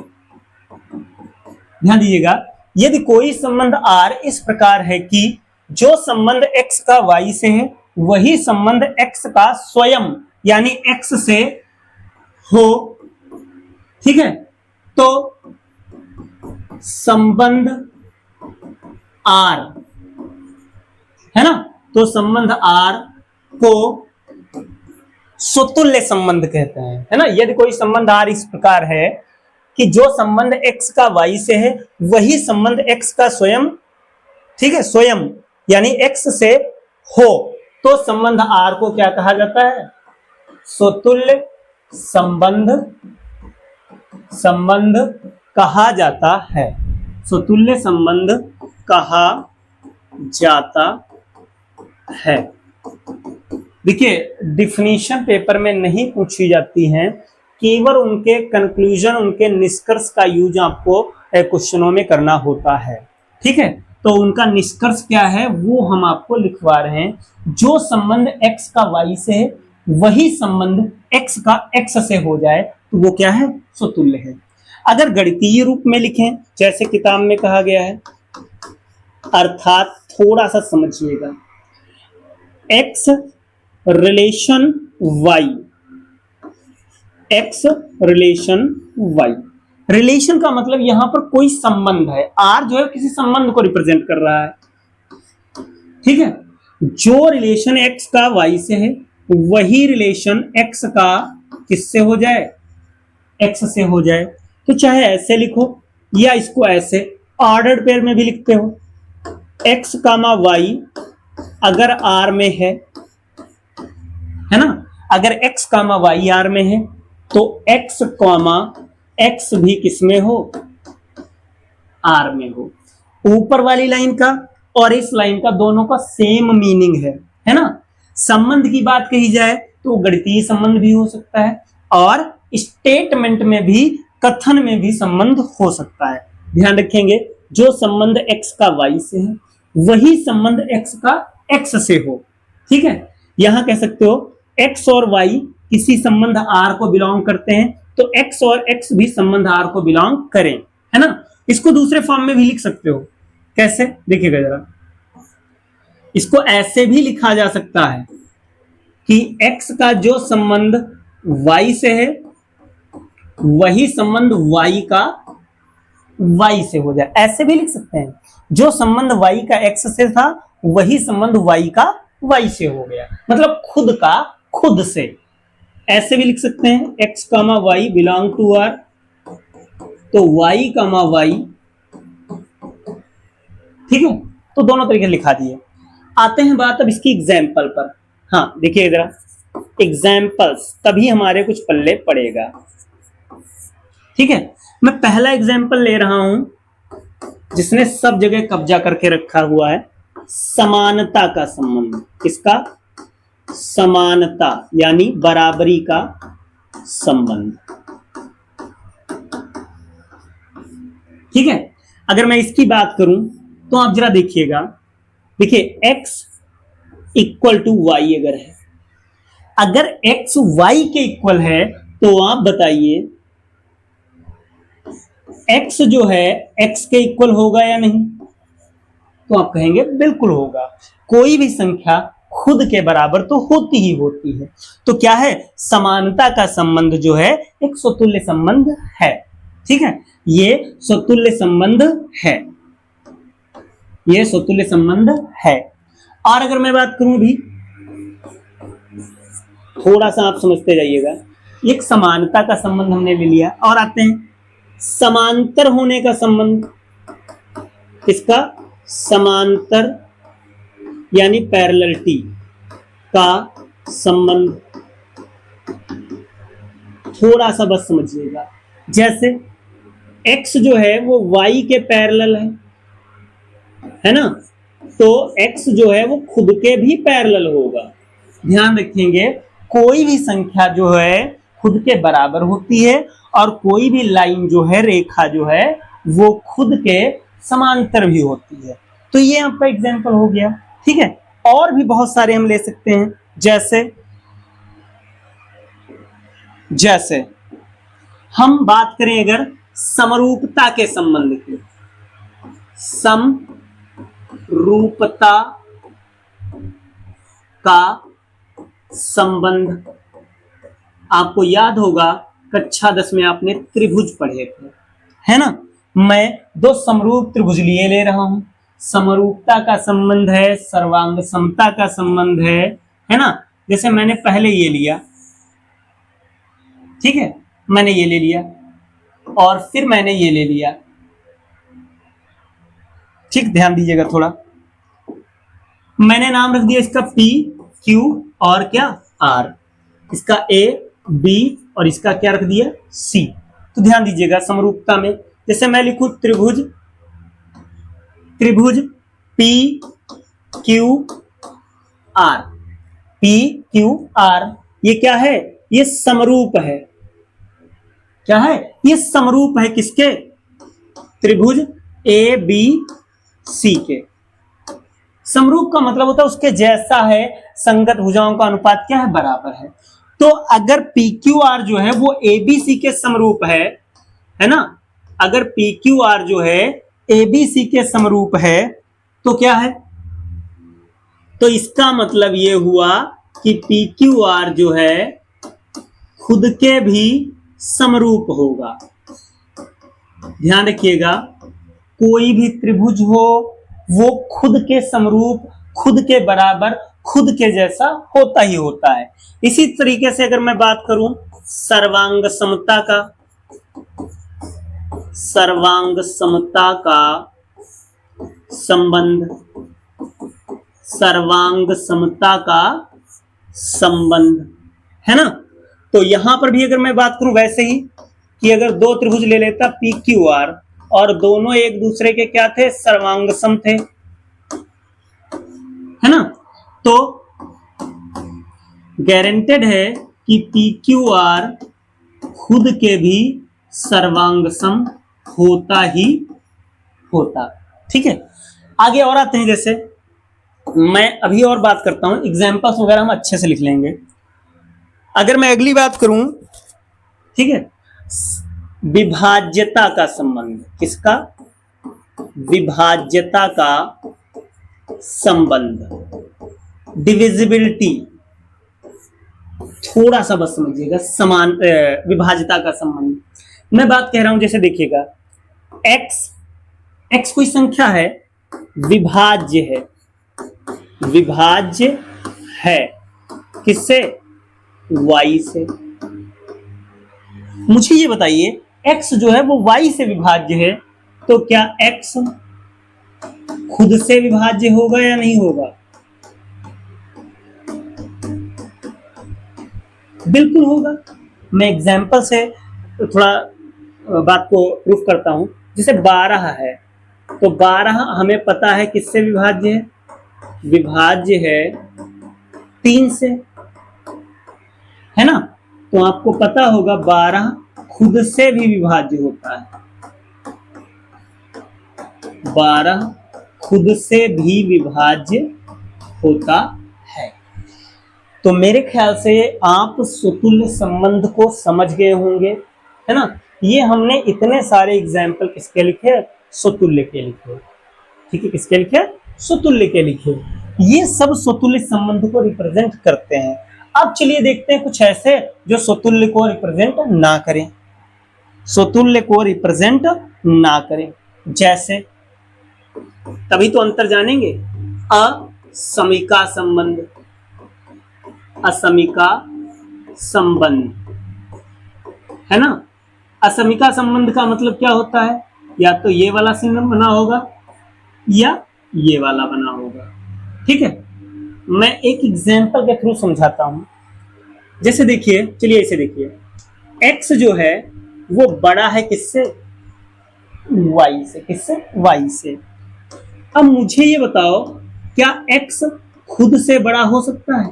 ध्यान दीजिएगा, यदि कोई संबंध r इस प्रकार है कि जो संबंध x का y से है वही संबंध x का स्वयं यानी x से हो, ठीक है, तो संबंध r, है ना, तो संबंध r को स्वतुल्य संबंध कहते हैं, है ना। यदि कोई संबंध r इस प्रकार है कि जो संबंध x का y से है वही संबंध x का स्वयं, ठीक है, स्वयं यानी x से हो, तो संबंध r को क्या कहा जाता है, स्वतुल्य संबंध कहा जाता है, स्वतुल्य संबंध कहा जाता है। देखिए डिफिनीशन पेपर में नहीं पूछी जाती हैं, केवल उनके कंक्लूजन, उनके निष्कर्ष का यूज आपको क्वेश्चनों में करना होता है, ठीक है। तो उनका निष्कर्ष क्या है वो हम आपको लिखवा रहे हैं, जो संबंध x का y से है वही संबंध x का x से हो जाए तो वो क्या है, स्वतुल्य है। अगर गणितीय रूप में लिखें जैसे किताब में कहा गया है, अर्थात थोड़ा सा समझिएगा, x relation y, x relation y, relation का मतलब यहां पर कोई संबंध है, r जो है किसी संबंध को रिप्रेजेंट कर रहा है, ठीक है। जो रिलेशन x का y से है वही रिलेशन x का किससे हो जाए, x से हो जाए। तो चाहे ऐसे लिखो या इसको ऐसे ऑर्डर्ड पेयर में भी लिखते हो, x कामा y अगर r में है ना, अगर x कामा y r में है तो x कामा x भी किसमें हो, r में हो। ऊपर वाली लाइन का और इस लाइन का दोनों का सेम मीनिंग है ना, संबंध की बात कही जाए तो गणितीय संबंध भी हो सकता है और स्टेटमेंट में भी, कथन में भी संबंध हो सकता है। ध्यान रखेंगे, जो संबंध x का y से है वही संबंध x का x से हो। ठीक है, यहां कह सकते हो x और y किसी संबंध r को बिलोंग करते हैं तो x और x भी संबंध r को बिलोंग करें, है ना। इसको दूसरे फॉर्म में भी लिख सकते हो। कैसे, देखिएगा जरा, इसको ऐसे भी लिखा जा सकता है कि x का जो संबंध y से है वही संबंध y का y से हो जाए। ऐसे भी लिख सकते हैं, जो संबंध y का x से था वही संबंध y का y से हो गया, मतलब खुद का खुद से। ऐसे भी लिख सकते हैं x comma y belong to r, तो y कामा y, ठीक है। तो दोनों तरीके लिखा दिए। आते हैं बात अब इसकी एग्जाम्पल पर। हाँ देखिए जरा, एग्जाम्पल्स तभी हमारे कुछ पल्ले पड़ेगा। ठीक है, मैं पहला एग्जाम्पल ले रहा हूं जिसने सब जगह कब्जा करके रखा हुआ है, समानता का संबंध। किसका? समानता यानी बराबरी का संबंध। ठीक है, अगर मैं इसकी बात करूं तो आप जरा देखिएगा, देखिए x इक्वल टू वाई अगर है, अगर x y के इक्वल है तो आप बताइए x जो है x के इक्वल होगा या नहीं? तो आप कहेंगे बिल्कुल होगा। कोई भी संख्या खुद के बराबर तो होती ही होती है। तो क्या है, समानता का संबंध जो है एक स्वतुल्य संबंध है। ठीक है, ये स्वतुल्य संबंध है, ये स्वतुल्य संबंध है। और अगर मैं बात करूं भी, थोड़ा सा आप समझते जाइएगा, एक समानता का संबंध हमने ले लिया और आते हैं समांतर होने का संबंध। इसका समांतर यानी पैरेललिटी का संबंध, थोड़ा सा बस समझिएगा। जैसे x जो है वो y के पैरेलल है ना, तो x जो है वो खुद के भी पैरेलल होगा। ध्यान रखेंगे, कोई भी संख्या जो है खुद के बराबर होती है और कोई भी लाइन जो है, रेखा जो है, वो खुद के समांतर भी होती है। तो ये आपका एग्जाम्पल हो गया। ठीक है, और भी बहुत सारे हम ले सकते हैं। जैसे हम बात करें अगर समरूपता के संबंध की, समरूपता का संबंध, आपको याद होगा कक्षा 10 में आपने त्रिभुज पढ़े थे, है ना। मैं दो समरूप त्रिभुज लिए ले रहा हूं, समरूपता का संबंध है, सर्वांग समता का संबंध है ना। जैसे मैंने पहले ये लिया, ठीक है, मैंने ये ले लिया और फिर मैंने ये ले लिया। ठीक, ध्यान दीजिएगा थोड़ा, मैंने नाम रख दिया इसका P, Q और क्या R, इसका A, B और इसका क्या रख दिया C। तो ध्यान दीजिएगा, समरूपता में जैसे मैं लिखूं त्रिभुज P Q R, P Q R, ये क्या है, ये समरूप है। क्या है, ये समरूप है किसके? त्रिभुज A B C के। समरूप का मतलब होता है उसके जैसा है, संगत भुजाओं का अनुपात क्या है, बराबर है। तो अगर PQR जो है वो ABC के समरूप है ना, अगर PQR जो है ABC के समरूप है तो क्या है, तो इसका मतलब ये हुआ कि PQR जो है खुद के भी समरूप होगा। ध्यान रखिएगा, कोई भी त्रिभुज हो वो खुद के समरूप, खुद के बराबर, खुद के जैसा होता ही होता है। इसी तरीके से अगर मैं बात करूं सर्वांग समता का, सर्वांग समता का संबंध, सर्वांग समता का संबंध, है ना। तो यहां पर भी अगर मैं बात करूं वैसे ही कि अगर दो त्रिभुज ले लेता PQR और दोनों एक दूसरे के क्या थे, सर्वांग सम थे, है ना। तो गारंटेड है कि पी क्यू आर खुद के भी सर्वांग सम होता ही होता। ठीक है, आगे और आते हैं। जैसे मैं अभी और बात करता हूं, एग्जाम्पल्स वगैरह हम अच्छे से लिख लेंगे। अगर मैं अगली बात करूं, ठीक है, विभाज्यता का संबंध, किसका? विभाज्यता का संबंध, डिविजिबिलिटी, थोड़ा सा बस समझिएगा, समान विभाज्यता का संबंध मैं बात कह रहा हूं। जैसे देखिएगा, x कोई संख्या है, विभाज्य है, विभाज्य है किससे? y से। मुझे ये बताइए, x जो है वो y से विभाज्य है, तो क्या x खुद से विभाज्य होगा या नहीं होगा? बिल्कुल होगा। मैं एग्जाम्पल से थोड़ा बात को प्रूफ करता हूं। जैसे 12 है, तो 12 हमें पता है किससे विभाज्य है? विभाज्य है 3 से, है ना? तो आपको पता होगा 12 खुद से भी विभाज्य होता है, 12 खुद से भी विभाज्य होता है। तो मेरे ख्याल से आप सुतुल्य संबंध को समझ गए होंगे, है ना? ये हमने इतने सारे एग्जाम्पल किसके लिखे? सुतुल्य के लिखे। ठीक है, किसके लिखे? सुतुल्य के लिखे। ये सब सुतुल्य संबंध को रिप्रेजेंट करते हैं। अब चलिए देखते हैं कुछ ऐसे जो सुतुल्य को रिप्रेजेंट ना करें, सुतुल्य को रिप्रेजेंट ना करें। जैसे, तभी तो अंतर जानेंगे। असमिका संबंध, असमिका संबंध, है ना? असमिका संबंध का मतलब क्या होता है? या तो ये वाला चिन्ह बना होगा या ये वाला बना होगा। ठीक है, मैं एक एग्जांपल के थ्रू समझाता हूं। जैसे देखिए, चलिए इसे देखिए, x जो है वो बड़ा है किससे? y से। किससे? y से। अब मुझे ये बताओ, क्या x खुद से बड़ा हो सकता है?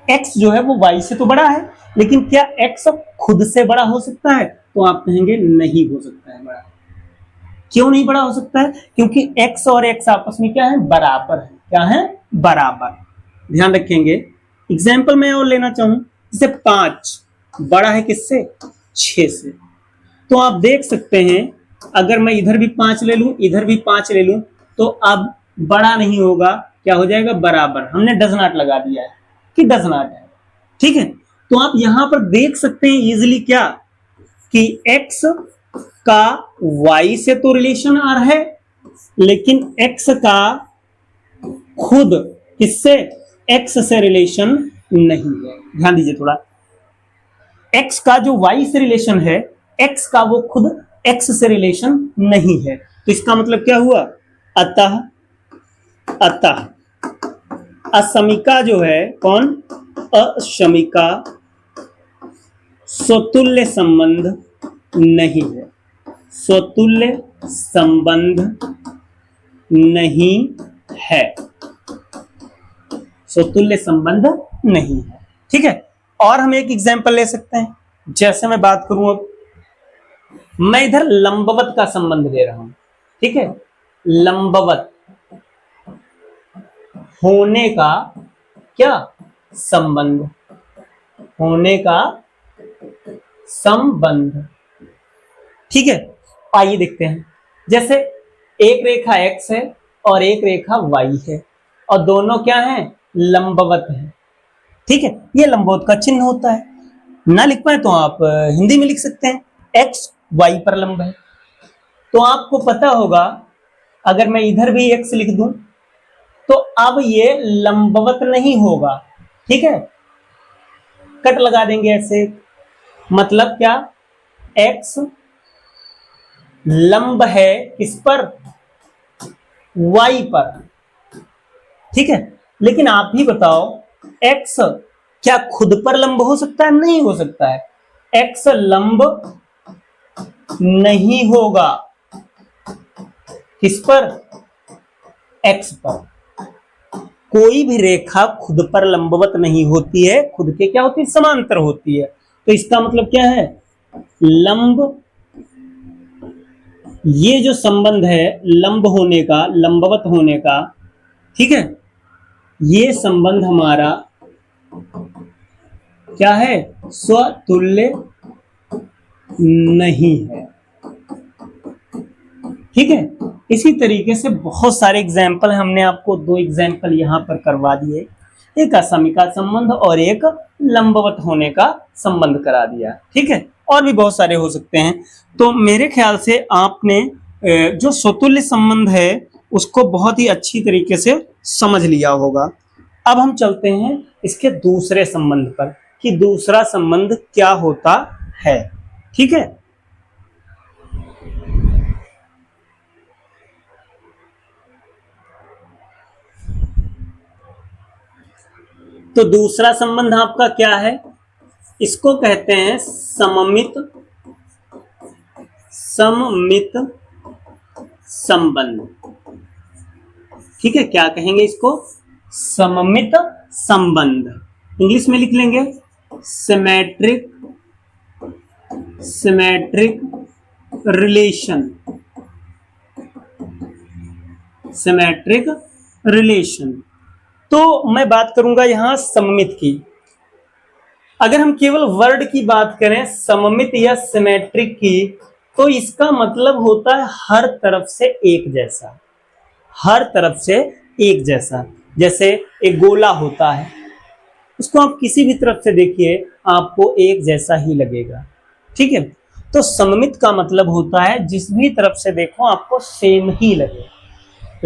x जो है वो y से तो बड़ा है, लेकिन क्या x खुद से बड़ा हो सकता है? तो आप कहेंगे नहीं हो सकता है बड़ा। क्यों नहीं बड़ा हो सकता है? क्योंकि x और x आपस में क्या है? बराबर है। क्या है? बराबर। ध्यान रखेंगे। एग्जाम्पल मैं और लेना चाहूं, जैसे 5 बड़ा है किससे? 6 से। तो आप देख सकते हैं, अगर मैं इधर भी 5 ले लूं, इधर भी 5 ले लूं, तो अब बड़ा नहीं होगा, क्या हो जाएगा? बराबर। हमने डज नॉट लगा दिया है कि डज नॉट है। ठीक है, तो आप यहां पर देख सकते हैं इजिली क्या, कि x का y से तो रिलेशन आ रहा है, लेकिन x का खुद किससे? x से रिलेशन नहीं है। ध्यान दीजिए थोड़ा, x का जो y से रिलेशन है, x का वो खुद x से रिलेशन नहीं है। तो इसका मतलब क्या हुआ? अतः असमिका जो है, कौन? असमिका स्वतुल्य संबंध नहीं है, स्वतुल्य संबंध नहीं है, स्वतुल्य संबंध नहीं है। ठीक है, और हम एक एग्जांपल ले सकते हैं। जैसे मैं बात करूं, अब मैं इधर लंबवत का संबंध ले रहा हूं। ठीक है, लंबवत होने का क्या संबंध? होने का संबंध। ठीक है, आइए देखते हैं। जैसे एक रेखा x है और एक रेखा y है, और दोनों क्या हैं? लंबवत हैं। ठीक है, ये लंबवत का चिन्ह होता है। ना लिख पाए तो आप हिंदी में लिख सकते हैं, x y पर लंब है। तो आपको पता होगा, अगर मैं इधर भी x लिख दूं, तो अब ये लंबवत नहीं होगा। ठीक है, कट लगा देंगे ऐसे। मतलब क्या? x लंब है किस पर? y पर। ठीक है, लेकिन आप भी बताओ, x क्या खुद पर लंब हो सकता है? नहीं हो सकता है। x लंब नहीं होगा किस पर? x पर। कोई भी रेखा खुद पर लंबवत नहीं होती है, खुद के क्या होती है, समांतर होती है। तो इसका मतलब क्या है, लंब, ये जो संबंध है लंब होने का, लंबवत होने का, ठीक है, ये संबंध हमारा क्या है, स्वतुल्य नहीं है। ठीक है, इसी तरीके से बहुत सारे एग्जाम्पल, हमने आपको 2 एग्जाम्पल यहां पर करवा दिए, एक असमिका संबंध और एक लंबवत होने का संबंध करा दिया। ठीक है, और भी बहुत सारे हो सकते हैं। तो मेरे ख्याल से आपने जो स्वतुल्य संबंध है उसको बहुत ही अच्छी तरीके से समझ लिया होगा। अब हम चलते हैं इसके दूसरे संबंध पर कि दूसरा संबंध क्या होता है। ठीक है, तो दूसरा संबंध आपका क्या है, इसको कहते हैं सममित संबंध। ठीक है, क्या कहेंगे इसको, सममित संबंध, इंग्लिश में लिख लेंगे सिमेट्रिक रिलेशन, सिमेट्रिक रिलेशन। तो मैं बात करूंगा यहां सममित की। अगर हम केवल वर्ड की बात करें सममित या सिमेट्रिक की, तो इसका मतलब होता है हर तरफ से एक जैसा, हर तरफ से एक जैसा। जैसे एक गोला होता है, उसको आप किसी भी तरफ से देखिए आपको एक जैसा ही लगेगा। ठीक है, तो सममित का मतलब होता है जिस भी तरफ से देखो आपको सेम ही लगे,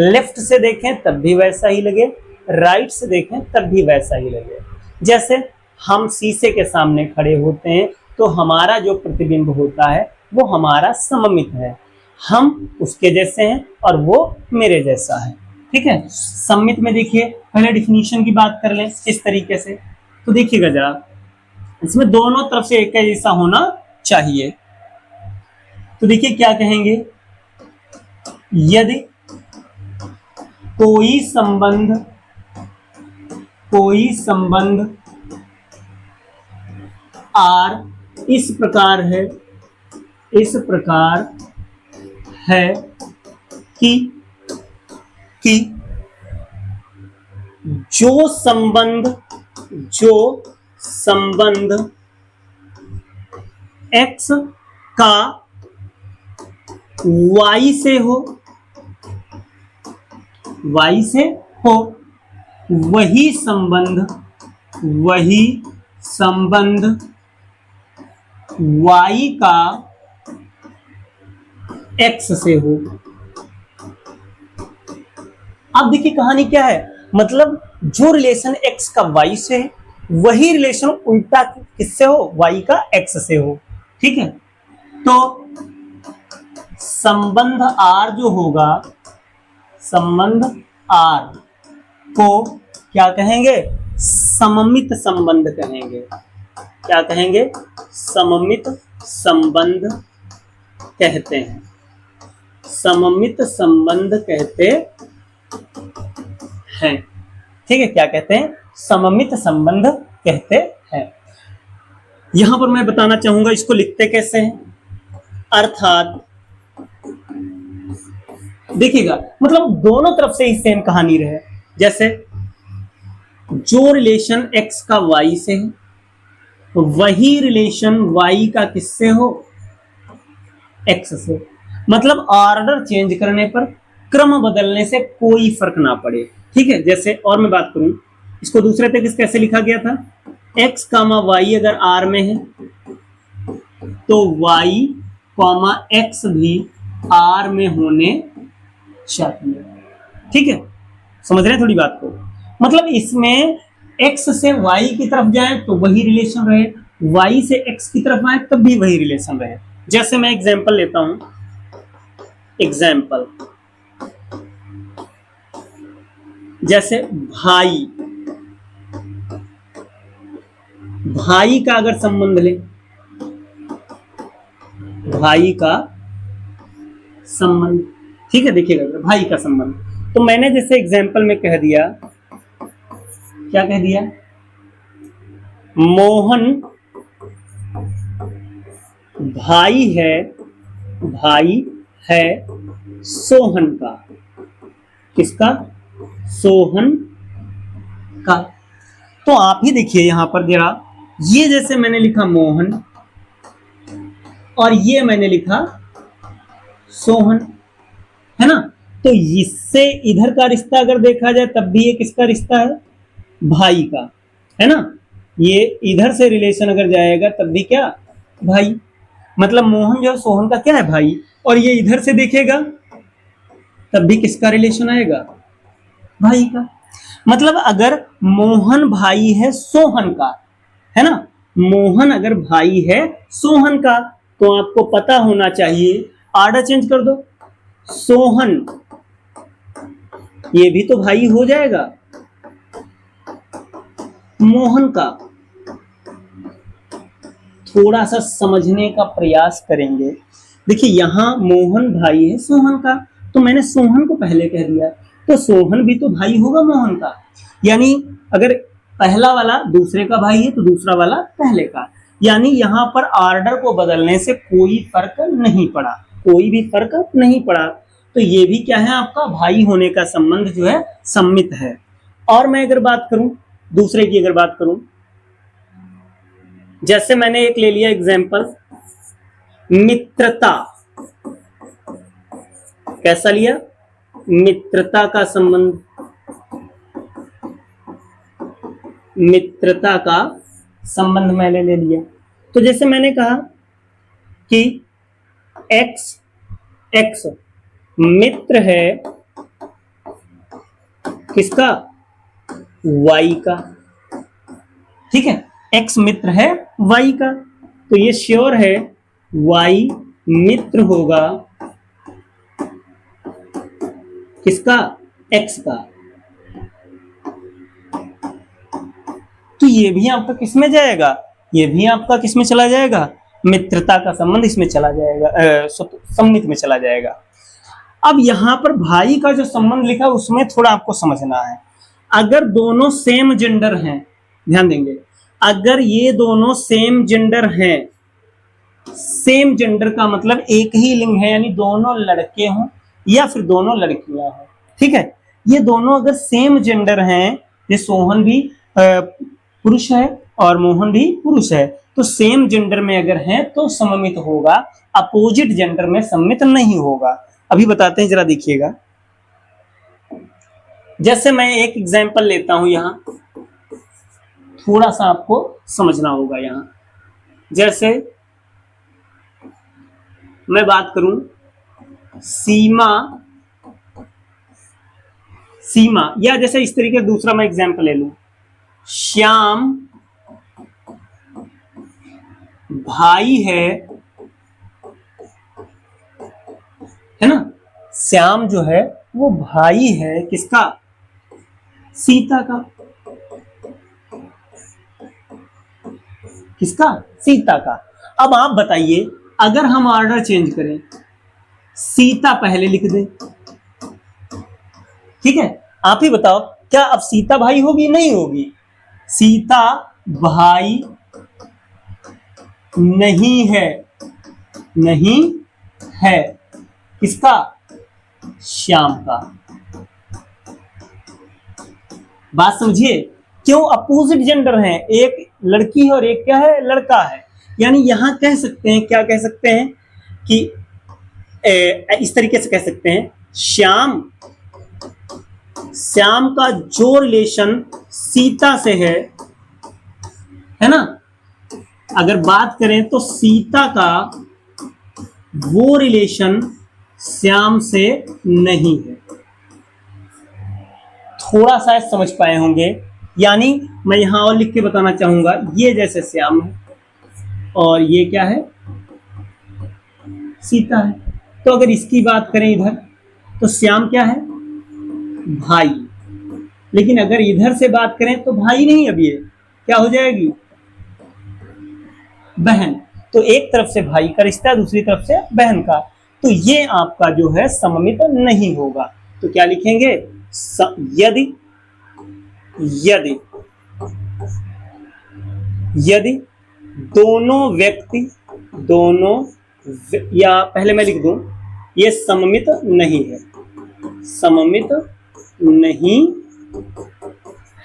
लेफ्ट से देखें तब भी वैसा ही लगे, राइट से देखें तब भी वैसा ही लगे। जैसे हम शीशे के सामने खड़े होते हैं तो हमारा जो प्रतिबिंब होता है वो हमारा सममित है, हम उसके जैसे हैं और वो मेरे जैसा है। ठीक है, सममित में देखिए पहले डिफिनीशन की बात कर लें इस तरीके से, तो देखिएगा जरा, इसमें दोनों तरफ से एक जैसा होना चाहिए। तो देखिए क्या कहेंगे, यदि कोई संबंध R इस प्रकार है कि जो संबंध X का Y से हो, वही संबंध Y का X से हो। अब देखिए कहानी क्या है, मतलब जो रिलेशन X का Y से है वही रिलेशन उल्टा किससे हो, Y का X से हो। ठीक है, तो संबंध R जो होगा, संबंध R को क्या कहेंगे, सममित संबंध कहेंगे। क्या कहेंगे, सममित संबंध कहते हैं, सममित संबंध कहते हैं। ठीक है, क्या कहते हैं, सममित संबंध कहते हैं। यहां पर मैं बताना चाहूंगा इसको लिखते कैसे हैं, अर्थात देखिएगा, मतलब दोनों तरफ से ही सेम कहानी रहे। जैसे जो रिलेशन X का Y से है वही रिलेशन Y का किससे हो, X से। मतलब ऑर्डर चेंज करने पर, क्रम बदलने से कोई फर्क ना पड़े। ठीक है, जैसे और मैं बात करूं इसको दूसरे तरीके से कैसे लिखा गया था, X कामा Y अगर R में है तो Y कामा X भी R में होने चाहिए। ठीक है, समझ रहे हैं थोड़ी बात को, मतलब इसमें X से Y की तरफ जाए तो वही रिलेशन रहे, Y से X की तरफ आए तब भी वही रिलेशन रहे। जैसे मैं एग्जांपल लेता हूं, एग्जांपल जैसे भाई का अगर संबंध ले, भाई का संबंध, ठीक है, देखिएगा भाई का संबंध, तो मैंने जैसे एग्जांपल में कह दिया क्या कह दिया, मोहन भाई है सोहन का। किसका? सोहन का। तो आप ही देखिए यहां पर जरा, ये जैसे मैंने लिखा मोहन और ये मैंने लिखा सोहन, है ना। तो इससे इधर का रिश्ता अगर देखा जाए तब भी ये किसका रिश्ता है, भाई का, है ना। ये इधर से रिलेशन अगर जाएगा तब भी क्या, भाई। मतलब मोहन जो है सोहन का क्या है, भाई। और ये इधर से देखेगा तब भी किसका रिलेशन आएगा, भाई का। मतलब अगर मोहन भाई है सोहन का, है ना, मोहन अगर भाई है सोहन का, तो आपको पता होना चाहिए, ऑर्डर चेंज कर दो, सोहन ये भी तो भाई हो जाएगा मोहन का। थोड़ा सा समझने का प्रयास करेंगे। देखिए यहां मोहन भाई है सोहन का, तो मैंने सोहन को पहले कह दिया, तो सोहन भी तो भाई होगा मोहन का। यानी अगर पहला वाला दूसरे का भाई है तो दूसरा वाला पहले का। यानी यहां पर ऑर्डर को बदलने से कोई फर्क नहीं पड़ा, कोई भी फर्क नहीं पड़ा। तो ये भी क्या है, आपका भाई होने का संबंध जो है सम्मित है। और मैं अगर बात करूं दूसरे की, अगर बात करूं, जैसे मैंने एक ले लिया एग्जाम्पल, मित्रता। कैसा लिया, मित्रता का संबंध, मित्रता का संबंध मैंने ले लिया। तो जैसे मैंने कहा कि एक्स मित्र है किसका, वाई का। ठीक है, एक्स मित्र है वाई का, तो ये श्योर है वाई मित्र होगा किसका, एक्स का। तो ये भी आपका किसमें जाएगा, ये भी आपका किसमें चला जाएगा, मित्रता का संबंध इसमें चला जाएगा, सम्मित में चला जाएगा। अब यहां पर भाई का जो संबंध लिखा उसमें थोड़ा आपको समझना है। अगर दोनों सेम जेंडर हैं, ध्यान देंगे, अगर ये दोनों सेम जेंडर हैं, सेम जेंडर का मतलब एक ही लिंग है, यानी दोनों लड़के हों या फिर दोनों लड़कियां हों, ठीक है, ये दोनों अगर सेम जेंडर हैं, ये सोहन भी पुरुष है और मोहन भी पुरुष है, तो सेम जेंडर में अगर हैं तो सममित होगा, अपोजिट जेंडर में सम्मित नहीं होगा। अभी बताते हैं, जरा देखिएगा। जैसे मैं एक एग्जांपल लेता हूं, यहां थोड़ा सा आपको समझना होगा। यहां जैसे मैं बात करूं सीमा, या जैसे इस तरीके से दूसरा मैं एग्जांपल ले लूं, श्याम भाई है ना, श्याम जो है वो भाई है किसका, सीता का। किसका, सीता का। अब आप बताइए, अगर हम ऑर्डर चेंज करें, सीता पहले लिख दें, ठीक है, आप ही बताओ, क्या अब सीता भाई होगी, नहीं होगी? सीता भाई नहीं है, नहीं है किसका, श्याम का। बात समझिए, क्यों अपोजिट जेंडर हैं, एक लड़की है और एक क्या है, लड़का है। यानी यहां कह सकते हैं, क्या कह सकते हैं कि इस तरीके से कह सकते हैं, श्याम का जो रिलेशन सीता से है ना, अगर बात करें तो सीता का वो रिलेशन श्याम से नहीं है। थोड़ा सा समझ पाए होंगे। यानी मैं यहां और लिख के बताना चाहूंगा, ये जैसे श्याम है और ये क्या है, सीता है। तो अगर इसकी बात करें इधर, तो श्याम क्या है, भाई। लेकिन अगर इधर से बात करें तो भाई नहीं, अब ये क्या हो जाएगी, बहन। तो एक तरफ से भाई का रिश्ता, दूसरी तरफ से बहन का, तो ये आपका जो है सममित नहीं होगा। तो क्या लिखेंगे, यदि यदि दोनों व्यक्ति या पहले मैं लिख दूं, ये सममित नहीं है, सममित नहीं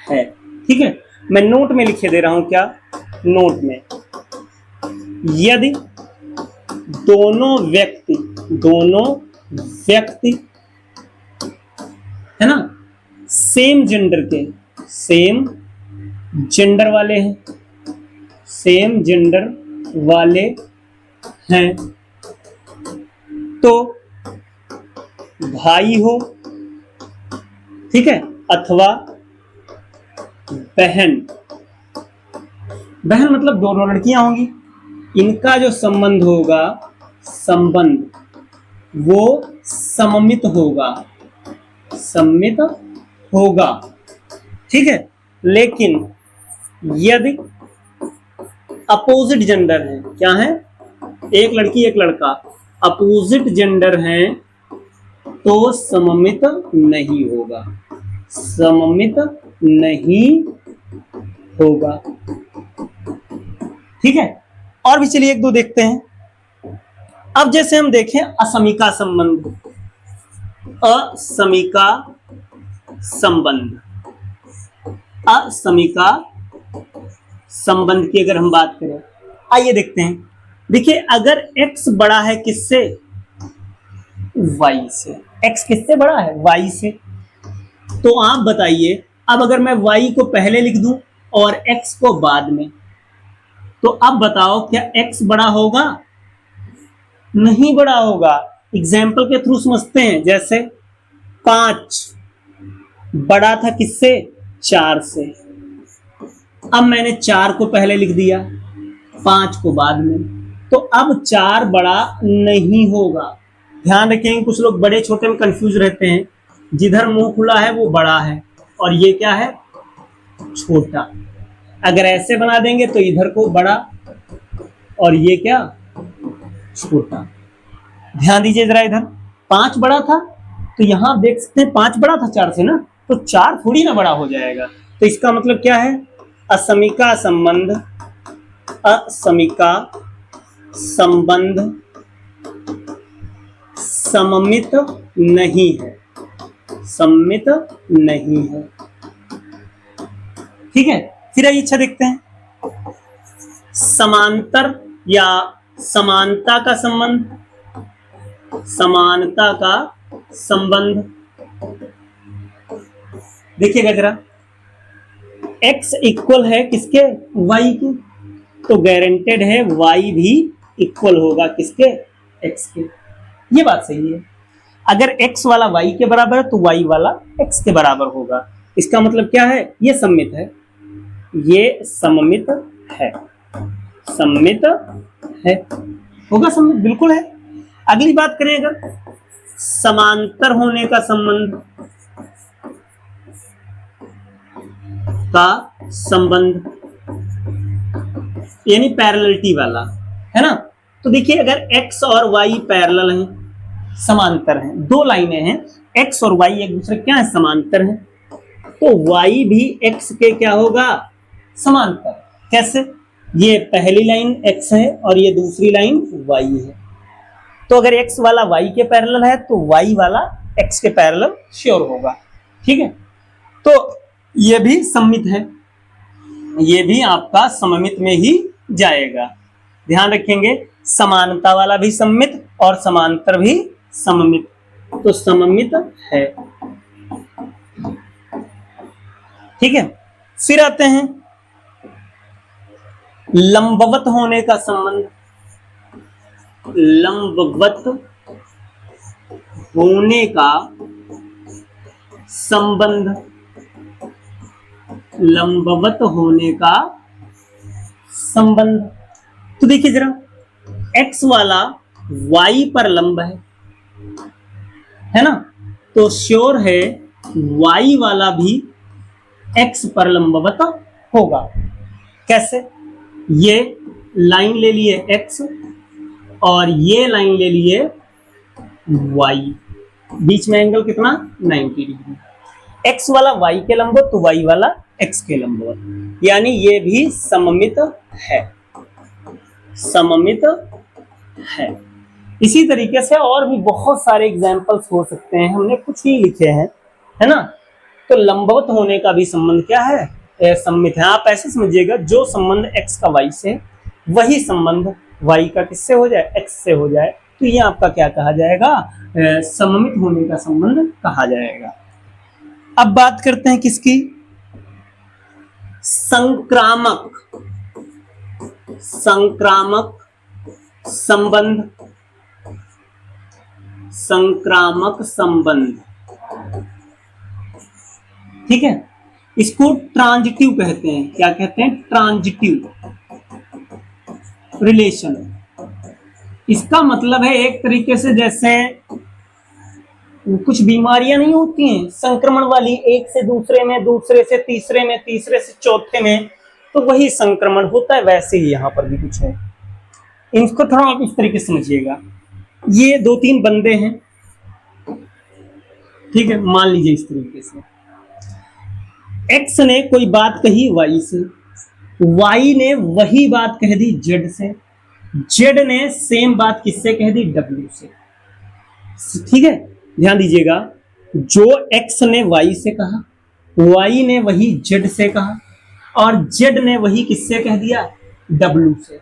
है। ठीक है, मैं नोट में लिखे दे रहा हूं, क्या नोट में, यदि दोनों व्यक्ति है ना सेम जेंडर वाले हैं, तो भाई हो, ठीक है, अथवा बहन मतलब दोनों लड़कियां होंगी, इनका जो संबंध होगा, वो सममित होगा। ठीक है, लेकिन यदि अपोजिट जेंडर है, क्या है, एक लड़की एक लड़का, अपोजिट जेंडर हैं, तो सममित नहीं होगा। ठीक है, और भी चलिए एक दो देखते हैं। अब जैसे हम देखें असमिका संबंध की अगर हम बात करें, आइए देखते हैं। देखिए, अगर x बड़ा है किससे, y से, x किससे बड़ा है, y से, तो आप बताइए, अब अगर मैं y को पहले लिख दूं और x को बाद में, तो अब बताओ क्या x बड़ा होगा, नहीं बड़ा होगा। एग्जाम्पल के थ्रू समझते हैं, जैसे 5 बड़ा था किससे, 4 से, अब मैंने 4 को पहले लिख दिया, 5 को बाद में, तो अब 4 बड़ा नहीं होगा। ध्यान रखेंगे, कुछ लोग बड़े छोटे में कंफ्यूज रहते हैं, जिधर मुंह खुला है वो बड़ा है और ये क्या है, छोटा। अगर ऐसे बना देंगे तो इधर को बड़ा और ये क्या, छोटा। ध्यान दीजिए जरा, इधर 5 बड़ा था, तो यहां देख सकते हैं 5 बड़ा था 4 से ना, तो 4 थोड़ी ना बड़ा हो जाएगा। तो इसका मतलब क्या है, असमिका संबंध सममित नहीं है। ठीक है, फिर आइए अच्छा देखते हैं, समांतर या समानता का संबंध। देखिएगा जरा, x इक्वल है किसके, y के, तो गारंटेड है y भी इक्वल होगा किसके, x के। ये बात सही है, अगर x वाला y के बराबर है तो y वाला x के बराबर होगा। इसका मतलब क्या है, ये सममित है, सममित है, होगा, सममित बिल्कुल है। अगली बात करें, अगर समांतर होने का संबंध यानी पैरेललिटी वाला, है ना, तो देखिए, अगर x और y पैरेलल हैं, समांतर हैं, दो लाइनें हैं, x और y एक दूसरे क्या है, समांतर हैं, तो y भी x के क्या होगा, समांतर। कैसे, ये पहली लाइन x है और ये दूसरी लाइन y है, तो अगर x वाला y के पैरेलल है तो y वाला x के पैरेलल श्योर होगा। ठीक है, तो ये भी सममित है, ये भी आपका सममित में ही जाएगा। ध्यान रखेंगे, समानता वाला भी सममित और समांतर भी सममित, तो सममित है। ठीक है, फिर आते हैं लंबवत होने का संबंध। लंबवत होने का संबंध, लंबवत होने का संबंध, तो देखिए जरा, x वाला y पर लंब है ना, तो श्योर है y वाला भी x पर लंबवत होगा। कैसे, ये लाइन ले लिए x और ये लाइन ले लिए y, बीच में एंगल कितना, 90 डिग्री। x वाला y के लंबवत तो y वाला x के लंबवत, यानी ये भी सममित है, सममित है। इसी तरीके से और भी बहुत सारे एग्जाम्पल्स हो सकते हैं, हमने कुछ ही लिखे हैं, है ना। तो लंबवत होने का भी संबंध क्या है, सममित है। आप ऐसे समझिएगा, जो संबंध x का y से, वही संबंध y का किससे हो जाए, x से हो जाए, तो ये आपका क्या कहा जाएगा, सममित होने का संबंध कहा जाएगा। अब बात करते हैं किसकी, संक्रामक, संक्रामक संबंध, संक्रामक संबंध, ठीक है। इसको ट्रांजिटिव कहते हैं, क्या कहते हैं, ट्रांजिटिव रिलेशन। इसका मतलब है एक तरीके से जैसे कुछ बीमारियां नहीं होती हैं संक्रमण वाली, एक से दूसरे में, दूसरे से तीसरे में, तीसरे से चौथे में, तो वही संक्रमण होता है, वैसे ही यहां पर भी कुछ है। इनको थोड़ा आप इस तरीके से समझिएगा। ये दो तीन बंदे हैं, ठीक है, मान लीजिए इस तरीके से, एक्स ने कोई बात कही वाई से, वाई ने वही बात कह दी जेड से, जेड ने सेम बात किससे कह दी, डब्ल्यू से, ठीक है। ध्यान दीजिएगा, जो एक्स ने वाई से कहा, वाई ने वही जेड से कहा, और जेड ने वही किससे कह दिया, डब्ल्यू से।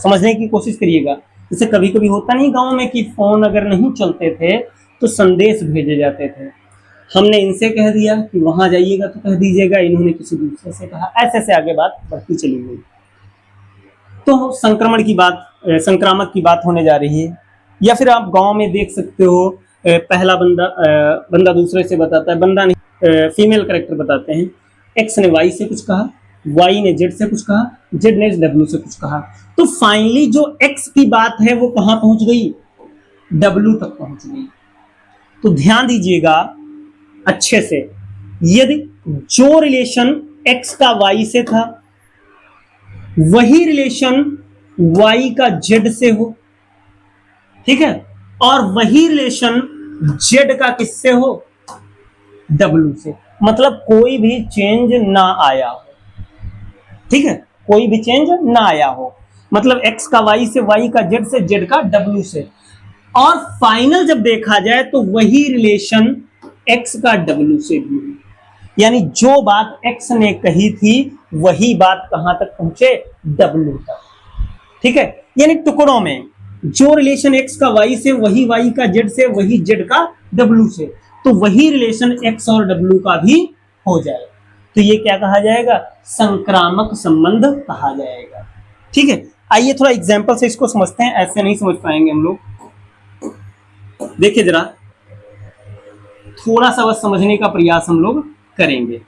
समझने की कोशिश करिएगा। जैसे कभी कभी होता नहीं गांव में कि फोन अगर नहीं चलते थे तो संदेश भेजे जाते थे, हमने इनसे कह दिया कि वहां जाइएगा तो कह दीजिएगा, इन्होंने किसी दूसरे से कहा, ऐसे ऐसे आगे बात बढ़ती चली गई। तो संक्रमण की बात, संक्रामक की बात होने जा रही है। या फिर आप गांव में देख सकते हो, पहला बंदा दूसरे से बताता है, बंदा नहीं, फीमेल कैरेक्टर बताते हैं, एक्स ने वाई से कुछ कहा, वाई ने जेड से कुछ कहा, जेड ने डब्ल्यू से कुछ कहा, तो फाइनली जो एक्स की बात है वो कहां पहुंच गई, डब्ल्यू तक पहुंच गई। तो ध्यान दीजिएगा अच्छे से, यदि जो रिलेशन एक्स का वाई से था वही रिलेशन वाई का जेड से हो, ठीक है, और वही रिलेशन जेड का किससे हो, डब्ल्यू से, मतलब कोई भी चेंज ना आया हो, ठीक है, कोई भी चेंज ना आया हो, मतलब एक्स का वाई से, वाई का जेड से, जेड का डब्ल्यू से, और फाइनल जब देखा जाए तो वही रिलेशन एक्स का डब्ल्यू से भी, यानी जो बात एक्स ने कही थी वही बात कहां तक पहुंचे, डब्ल्यू तक, ठीक है। यानी टुकड़ों में जो रिलेशन एक्स का वाई से, वही वाई का जेड से, वही जेड का डब्ल्यू से, तो वही रिलेशन एक्स और डब्ल्यू का भी हो जाए, तो ये क्या कहा जाएगा, संक्रामक संबंध कहा जाएगा, ठीक है। आइए थोड़ा एग्जांपल से इसको समझते हैं, ऐसे नहीं समझ पाएंगे हम लोग। देखिए जरा, थोड़ा सा बस समझने का प्रयास हम लोग करेंगे।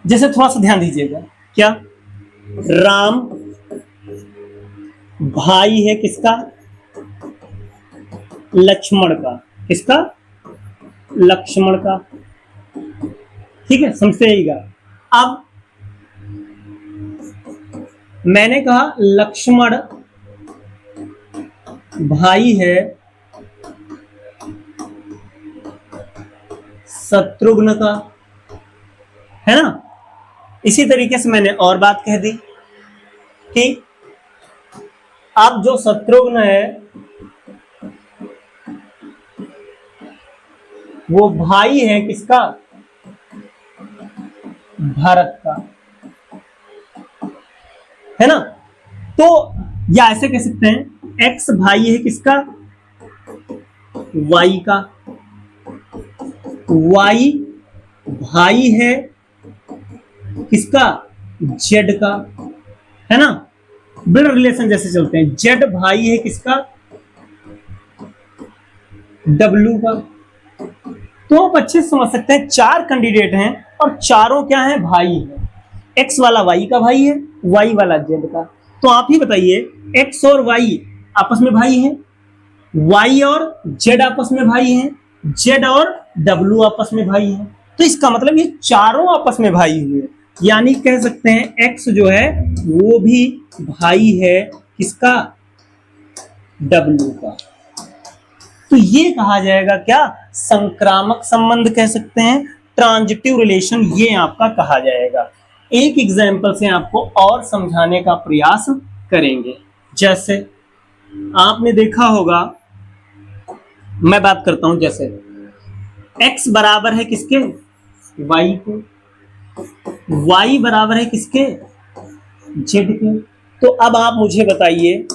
जैसे थोड़ा सा ध्यान दीजिएगा, क्या राम भाई है किसका, लक्ष्मण का, किसका, लक्ष्मण का, ठीक है, समझते रहिएगा। अब मैंने कहा लक्ष्मण भाई है शत्रुघ्न का, है ना। इसी तरीके से मैंने और बात कह दी कि अब जो शत्रुघ्न है वो भाई है किसका, भरत का, है ना। तो या ऐसे कह सकते हैं, एक्स भाई है किसका, वाई का, वाई भाई है किसका, जेड का, है ना। ब्लड रिलेशन जैसे चलते हैं, जेड भाई है किसका, डब्ल्यू का। तो आप अच्छे से समझ सकते हैं, चार कैंडिडेट हैं और चारों क्या हैं, भाई हैं। एक्स वाला वाई का भाई है, वाई वाला जेड का। तो आप ही बताइए, एक्स और वाई आपस में भाई हैं, वाई और जेड आपस में भाई हैं, जेड और डब्ल्यू आपस में भाई हैं। तो इसका मतलब ये चारों आपस में भाई हुए, यानी कह सकते हैं एक्स जो है वो भी भाई है किसका, डब्ल्यू का। तो ये कहा जाएगा क्या, संक्रामक संबंध कह सकते हैं, ट्रांजिटिव रिलेशन ये आपका कहा जाएगा। एक एग्जाम्पल से आपको और समझाने का प्रयास करेंगे। जैसे आपने देखा होगा, मैं बात करता हूं, जैसे x बराबर है किसके, y के, y बराबर है किसके, z के। तो अब आप मुझे बताइए,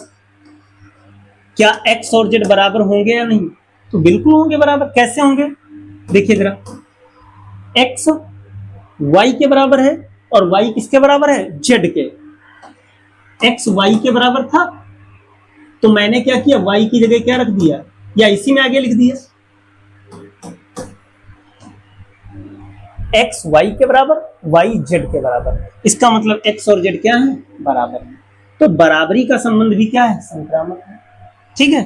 क्या x और z बराबर होंगे या नहीं? तो बिल्कुल होंगे बराबर। कैसे होंगे, देखिए जरा, x y के बराबर है और y किसके बराबर है, z के। x y के बराबर था, तो मैंने क्या किया, y की जगह क्या रख दिया, या इसी में आगे लिख दिया, x y के बराबर, y z के बराबर। इसका मतलब x और z क्या है, बराबर है। तो बराबरी का संबंध भी क्या है, संक्रामक है। ठीक है,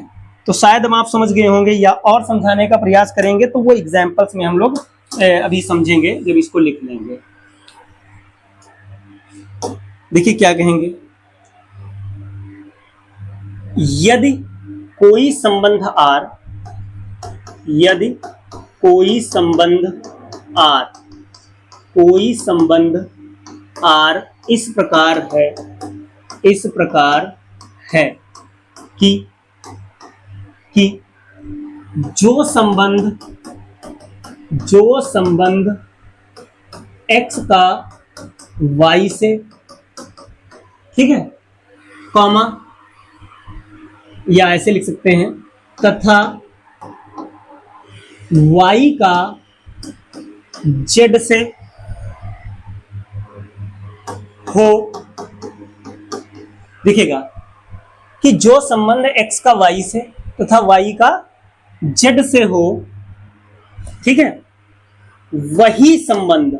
तो शायद हम आप समझ गए होंगे, या और समझाने का प्रयास करेंगे तो वो एग्जाम्पल्स में हम लोग अभी समझेंगे जब इसको लिख लेंगे। देखिए क्या कहेंगे, यदि कोई संबंध R, यदि कोई संबंध R, कोई संबंध R इस प्रकार है, इस प्रकार है कि जो संबंध x का y से, ठीक है, कॉमा, या ऐसे लिख सकते हैं, तथा y का z से हो, दिखेगा कि जो संबंध x का y से तथा y का z से हो, ठीक है, वही संबंध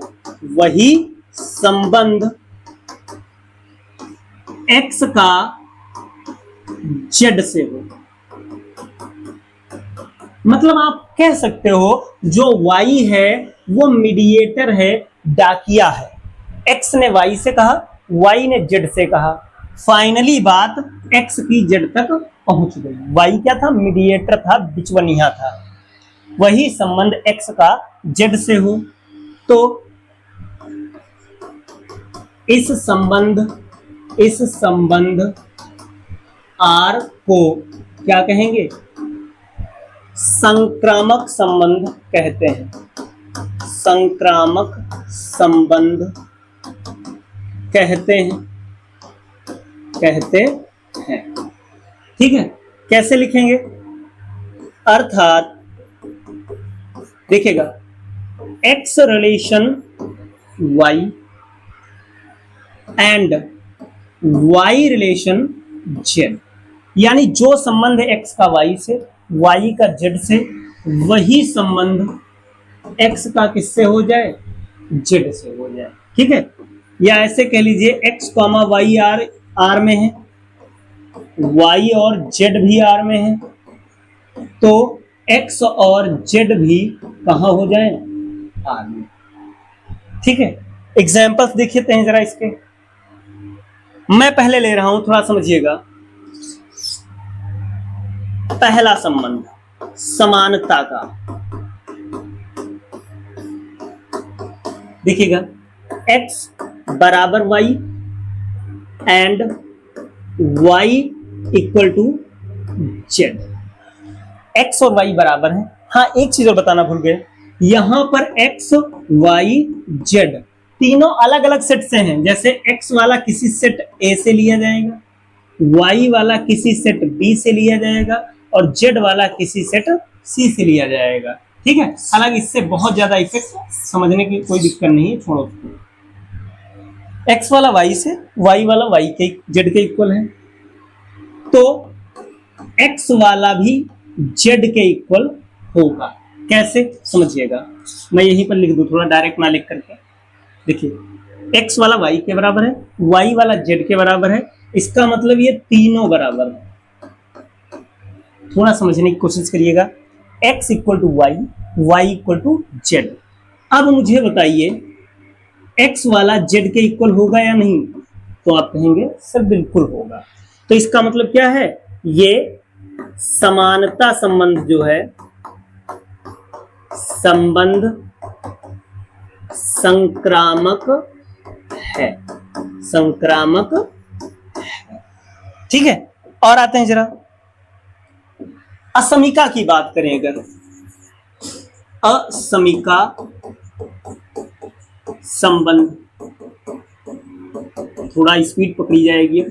x का z से हो। मतलब आप कह सकते हो जो y है वो मीडिएटर है, डाकिया है। x ने y से कहा, y ने z से कहा, फाइनली बात x की z तक पहुंच गई। y क्या था, मीडिएटर था, बिचवनिया था। वही संबंध x का z से हो तो इस संबंध R को क्या कहेंगे, संक्रामक संबंध कहते हैं, संक्रामक संबंध कहते हैं। ठीक है, कैसे लिखेंगे, अर्थात देखिएगा, x relation y and y relation z, यानी जो संबंध x का y से, y का z से, वही संबंध x का किससे हो जाए, z से हो जाए। ठीक है, या ऐसे कह लीजिए x, y R में है, y और z भी R में है, तो x और z भी कहां हो जाए, R में। ठीक है, एग्जाम्पल्स देखते हैं जरा इसके। मैं पहले ले रहा हूं, थोड़ा समझिएगा। पहला संबंध समानता का, देखिएगा, x बराबर y and y equal to z। x और y बराबर है। हाँ, एक चीज और बताना भूल गए, यहां पर x y z तीनों अलग अलग सेट से हैं। जैसे x वाला किसी सेट A से लिया जाएगा, y वाला किसी सेट B से लिया जाएगा और z वाला किसी सेट C से लिया जाएगा। ठीक है, हालांकि इससे बहुत ज्यादा इफेक्ट समझने की कोई दिक्कत नहीं है, छोड़ो। x वाला y से, y वाला y के z के इक्वल है, तो x वाला भी z के इक्वल होगा। कैसे, समझिएगा, मैं यहीं पर लिख दूं, थोड़ा डायरेक्ट ना लिख करके। देखिए, x वाला y के बराबर है, y वाला z के बराबर है, इसका मतलब ये तीनों बराबर है। थोड़ा समझने की कोशिश करिएगा, x equal to y, y equal to z। अब मुझे बताइए x वाला z के इक्वल होगा या नहीं, तो आप कहेंगे सर बिल्कुल होगा। तो इसका मतलब क्या है, ये समानता संबंध जो है, संबंध संक्रामक है, संक्रामक है। ठीक है, और आते हैं जरा असमिका की बात करें। अगर असमिका संबंध, थोड़ा स्पीड पकड़ी जाएगी।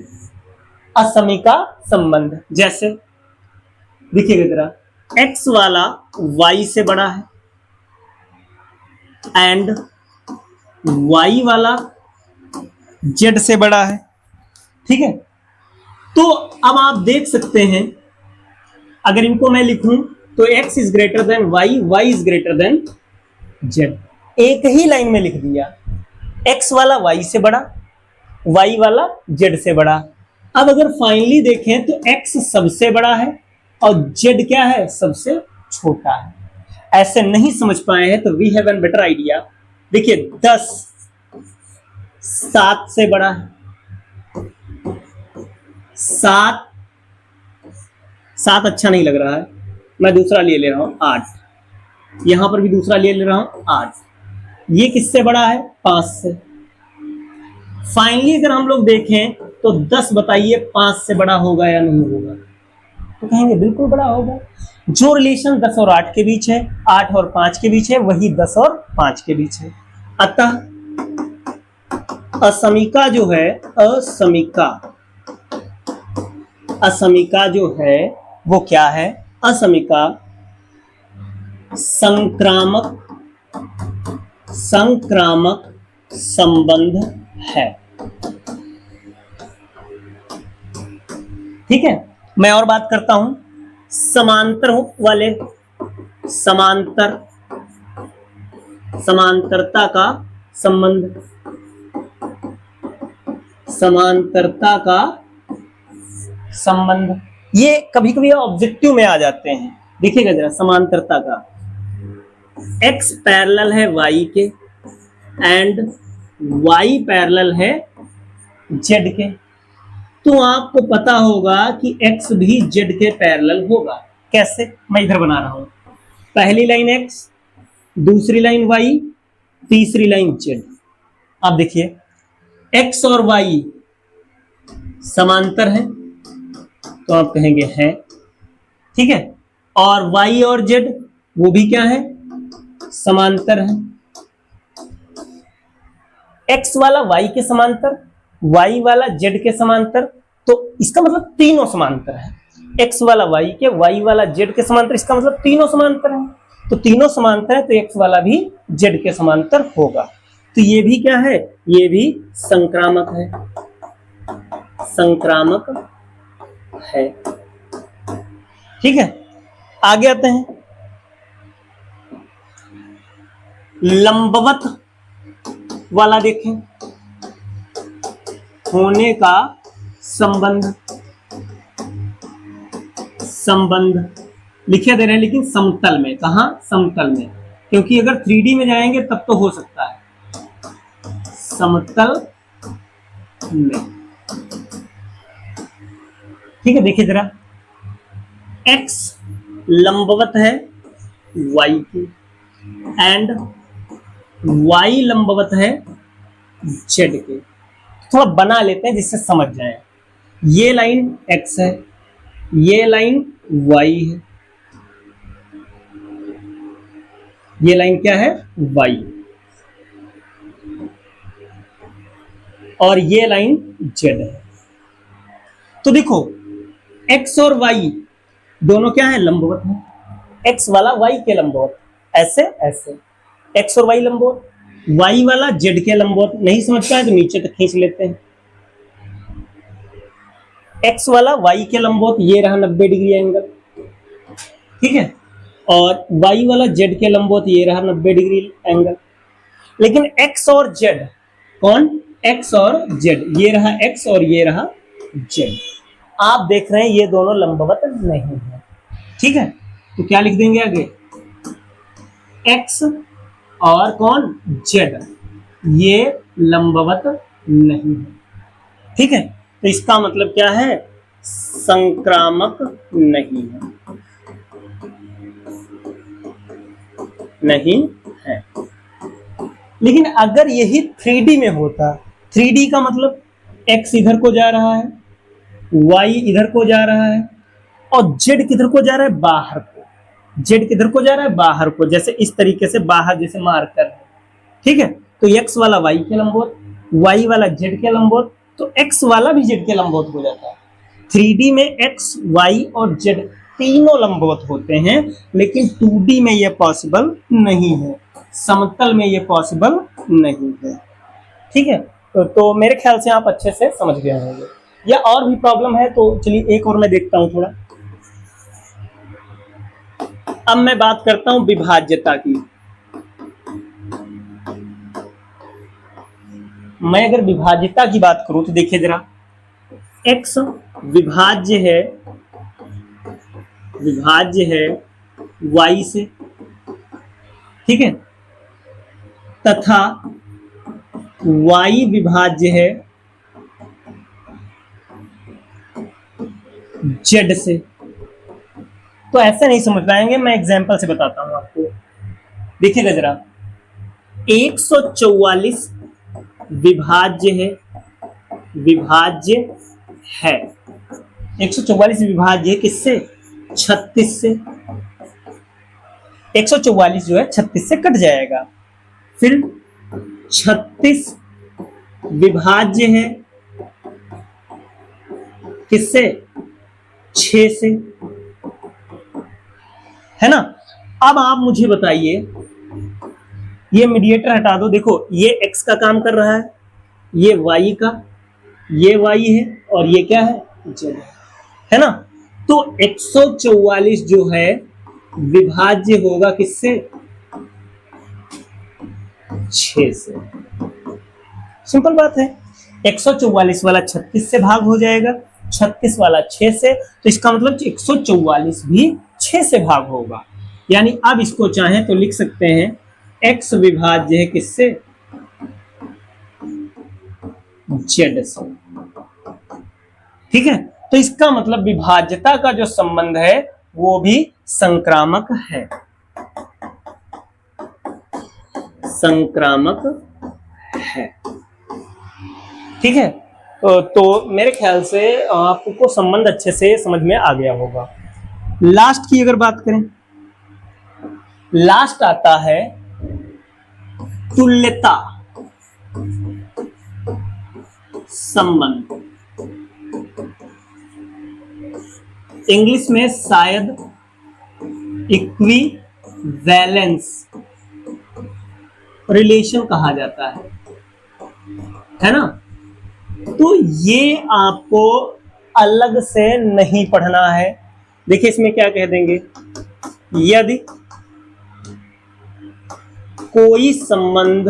असमिका संबंध जैसे देखिएगा जरा, x वाला y से बड़ा है एंड y वाला z से बड़ा है। ठीक है, तो अब आप देख सकते हैं, अगर इनको मैं लिखूं तो x is greater than y, y is greater than z। एक ही लाइन में लिख दिया, x वाला y से बड़ा, y वाला z से बड़ा। अब अगर फाइनली देखें तो x सबसे बड़ा है और z क्या है, सबसे छोटा है। ऐसे नहीं समझ पाए हैं तो we have an better idea. देखिए 10 7 से बड़ा है, 7 अच्छा नहीं लग रहा है, मैं दूसरा ले रहा हूं 8, यहां पर भी दूसरा ले रहा हूं 8। ये किससे बड़ा है, 5 से। फाइनली अगर हम लोग देखें तो 10 बताइए 5 से बड़ा होगा या नहीं होगा, तो कहेंगे बिल्कुल बड़ा होगा। जो रिलेशन 10 और 8 के बीच है, 8 और 5 के बीच है, वही 10 और 5 के बीच है। अतः असमिका जो है, असमिका जो है वो क्या है, असमिका संक्रामक संबंध है। ठीक है, मैं और बात करता हूं समांतर वाले, समांतरता का संबंध, समांतरता का संबंध। ये कभी कभी ऑब्जेक्टिव में आ जाते हैं। देखिएगा जरा, समांतरता का x पैरेलल है y के एंड y पैरेलल है z के, तो आपको पता होगा कि x भी z के पैरेलल होगा। कैसे, मैं इधर बना रहा हूं, पहली लाइन x, दूसरी लाइन y, तीसरी लाइन z। आप देखिए x और y समांतर है तो आप कहेंगे है। ठीक है, और y और z वो भी क्या है, समांतर है। x वाला y के समांतर, y वाला z के समांतर, तो इसका मतलब तीनों समांतर है। x वाला y के, y वाला z के समांतर, इसका मतलब तीनों समांतर है। तो तीनों समांतर है तो x वाला भी z के समांतर होगा। तो ये भी क्या है, ये भी संक्रामक है, संक्रामक है। ठीक है, आगे आते हैं लंबवत वाला। देखें, होने का संबंध, संबंध लिखे दे रहे हैं लेकिन समतल में। कहां, समतल में, क्योंकि अगर 3D में जाएंगे तब तो हो सकता है, समतल में। ठीक है, देखिए जरा, x लंबवत है y की एंड y लंबवत है z के। थोड़ा बना लेते हैं जिससे समझ जाए। ये लाइन x है, ये लाइन y है, ये लाइन क्या है, y, और ये लाइन z है। तो देखो x और y दोनों क्या है, लंबवत है। x वाला y के लंबवत, ऐसे ऐसे, x और y लंबवत, y वाला z के लंबवत। नहीं समझ पाए तो नीचे तक खींच लेते हैं। x वाला y के लंबवत, ये रहा 90 डिग्री एंगल। ठीक है, और y वाला z के लंबवत, ये रहा 90 डिग्री एंगल। लेकिन x और z, कौन, x और z, ये रहा x और ये रहा z। आप देख रहे हैं ये दोनों लंबवत नहीं है। ठीक है, तो क्या लिख देंगे आगे, x और कौन, z, ये लंबवत नहीं है। ठीक है, तो इसका मतलब क्या है, संक्रामक नहीं है, नहीं है। लेकिन अगर यही 3D में होता, 3D का मतलब x इधर को जा रहा है, y इधर को जा रहा है और z किधर को जा रहा है, बाहर को। z किधर को जा रहा है, बाहर को, जैसे इस तरीके से बाहर जैसे मार्कर है, ठीक है। तो x वाला y के लंबवत, y वाला z के लंबवत, तो x वाला भी z के लंबवत हो जाता है। 3D में x, y और z तीनों लंबवत होते हैं, लेकिन 2D में यह पॉसिबल नहीं है, समतल में यह पॉसिबल नहीं है, ठीक है। तो मेरे ख्याल से आप अच्छे से समझ गए होंगे। या और भी प्रॉब्लम है तो चलिए एक और मैं देखता हूं थोड़ा। अब मैं बात करता हूं विभाज्यता की। मैं अगर विभाज्यता की बात करूं तो देखिए जरा, x विभाज्य है y से, ठीक है, तथा y विभाज्य है z से। तो ऐसे नहीं समझ पाएंगे, मैं एग्जांपल से बताता हूं आपको। देखिएगा जरा, 144 विभाज्य है 144 विभाज्य है किससे, 36 से। 144 जो है 36 से कट जाएगा, फिर 36 विभाज्य है किससे, 6 से, है ना। अब आप मुझे बताइए, ये मीडिएटर हटा दो, देखो ये x का काम कर रहा है, ये y का, ये y है और ये क्या है, z है ना। तो 144 जो है विभाज्य होगा किससे, 6 से। सिंपल बात है, 144 वाला 36 से भाग हो जाएगा, 36 वाला 6 से, तो इसका मतलब 144 भी 6 से भाग होगा। यानी अब इसको चाहें तो लिख सकते हैं x विभाज्य है किससे, z से, ठीक है। तो इसका मतलब विभाज्यता का जो संबंध है वो भी संक्रामक है, संक्रामक है, ठीक है। तो मेरे ख्याल से आपको संबंध अच्छे से समझ में आ गया होगा। लास्ट की अगर बात करें, लास्ट आता है तुल्यता संबंध। इंग्लिश में शायद इक्विवेलेंस रिलेशन कहा जाता है ना। तो ये आपको अलग से नहीं पढ़ना है। देखिए इसमें क्या कह देंगे, यदि कोई संबंध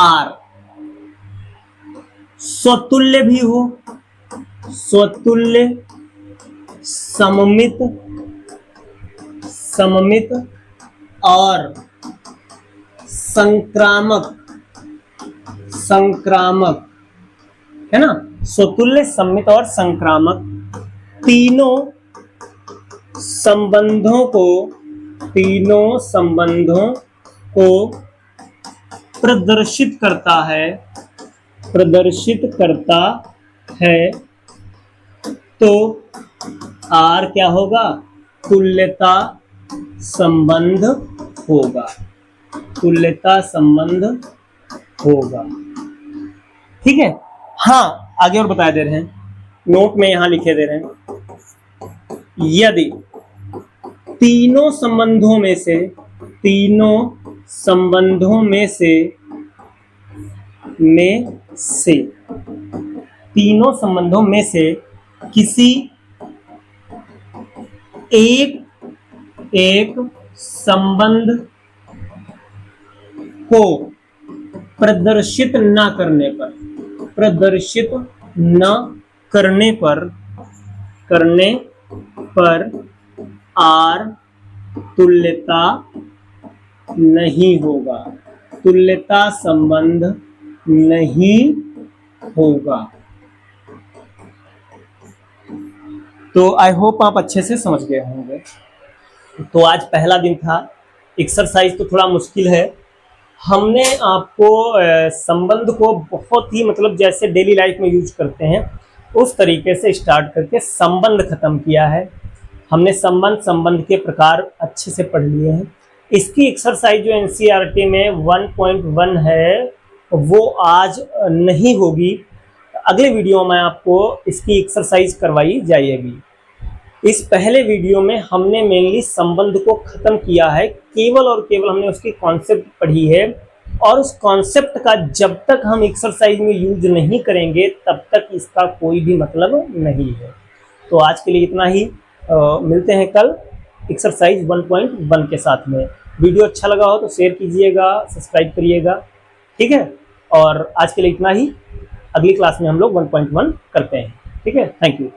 R स्वतुल्य भी हो, स्वतुल्य, सममित और संक्रामक है ना। स्वतुल्य, सममित और संक्रामक तीनों संबंधों को प्रदर्शित करता है, तो R क्या होगा, तुल्यता संबंध होगा, तुल्यता संबंध होगा, ठीक है। हाँ आगे और बता दे रहे हैं, नोट में यहां लिखे दे रहे हैं, यदि तीनों संबंधों में से किसी एक संबंध को प्रदर्शित न करने पर R तुल्यता नहीं होगा, तुल्यता संबंध नहीं होगा। तो आई होप आप अच्छे से समझ गए होंगे। तो आज पहला दिन था, एक्सरसाइज तो थोड़ा मुश्किल है। हमने आपको संबंध को बहुत ही मतलब जैसे डेली लाइफ में यूज करते हैं उस तरीके से स्टार्ट करके संबंध खत्म किया है। हमने संबंध के प्रकार अच्छे से पढ़ लिए हैं। इसकी एक्सरसाइज जो एनसीईआरटी में 1.1 है वो आज नहीं होगी, अगले वीडियो में आपको इसकी एक्सरसाइज करवाई जाएगी। इस पहले वीडियो में हमने मेनली संबंध को खत्म किया है, केवल और केवल हमने उसकी कॉन्सेप्ट पढ़ी है और उस कॉन्सेप्ट का जब तक हम एक्सरसाइज में यूज नहीं करेंगे तब तक इसका कोई भी मतलब नहीं है। तो आज के लिए इतना ही, मिलते हैं कल एक्सरसाइज 1.1 के साथ में। वीडियो अच्छा लगा हो तो शेयर कीजिएगा, सब्सक्राइब करिएगा, ठीक है। और आज के लिए इतना ही, अगली क्लास में हम लोग 1.1 करते हैं, ठीक है। Thank you.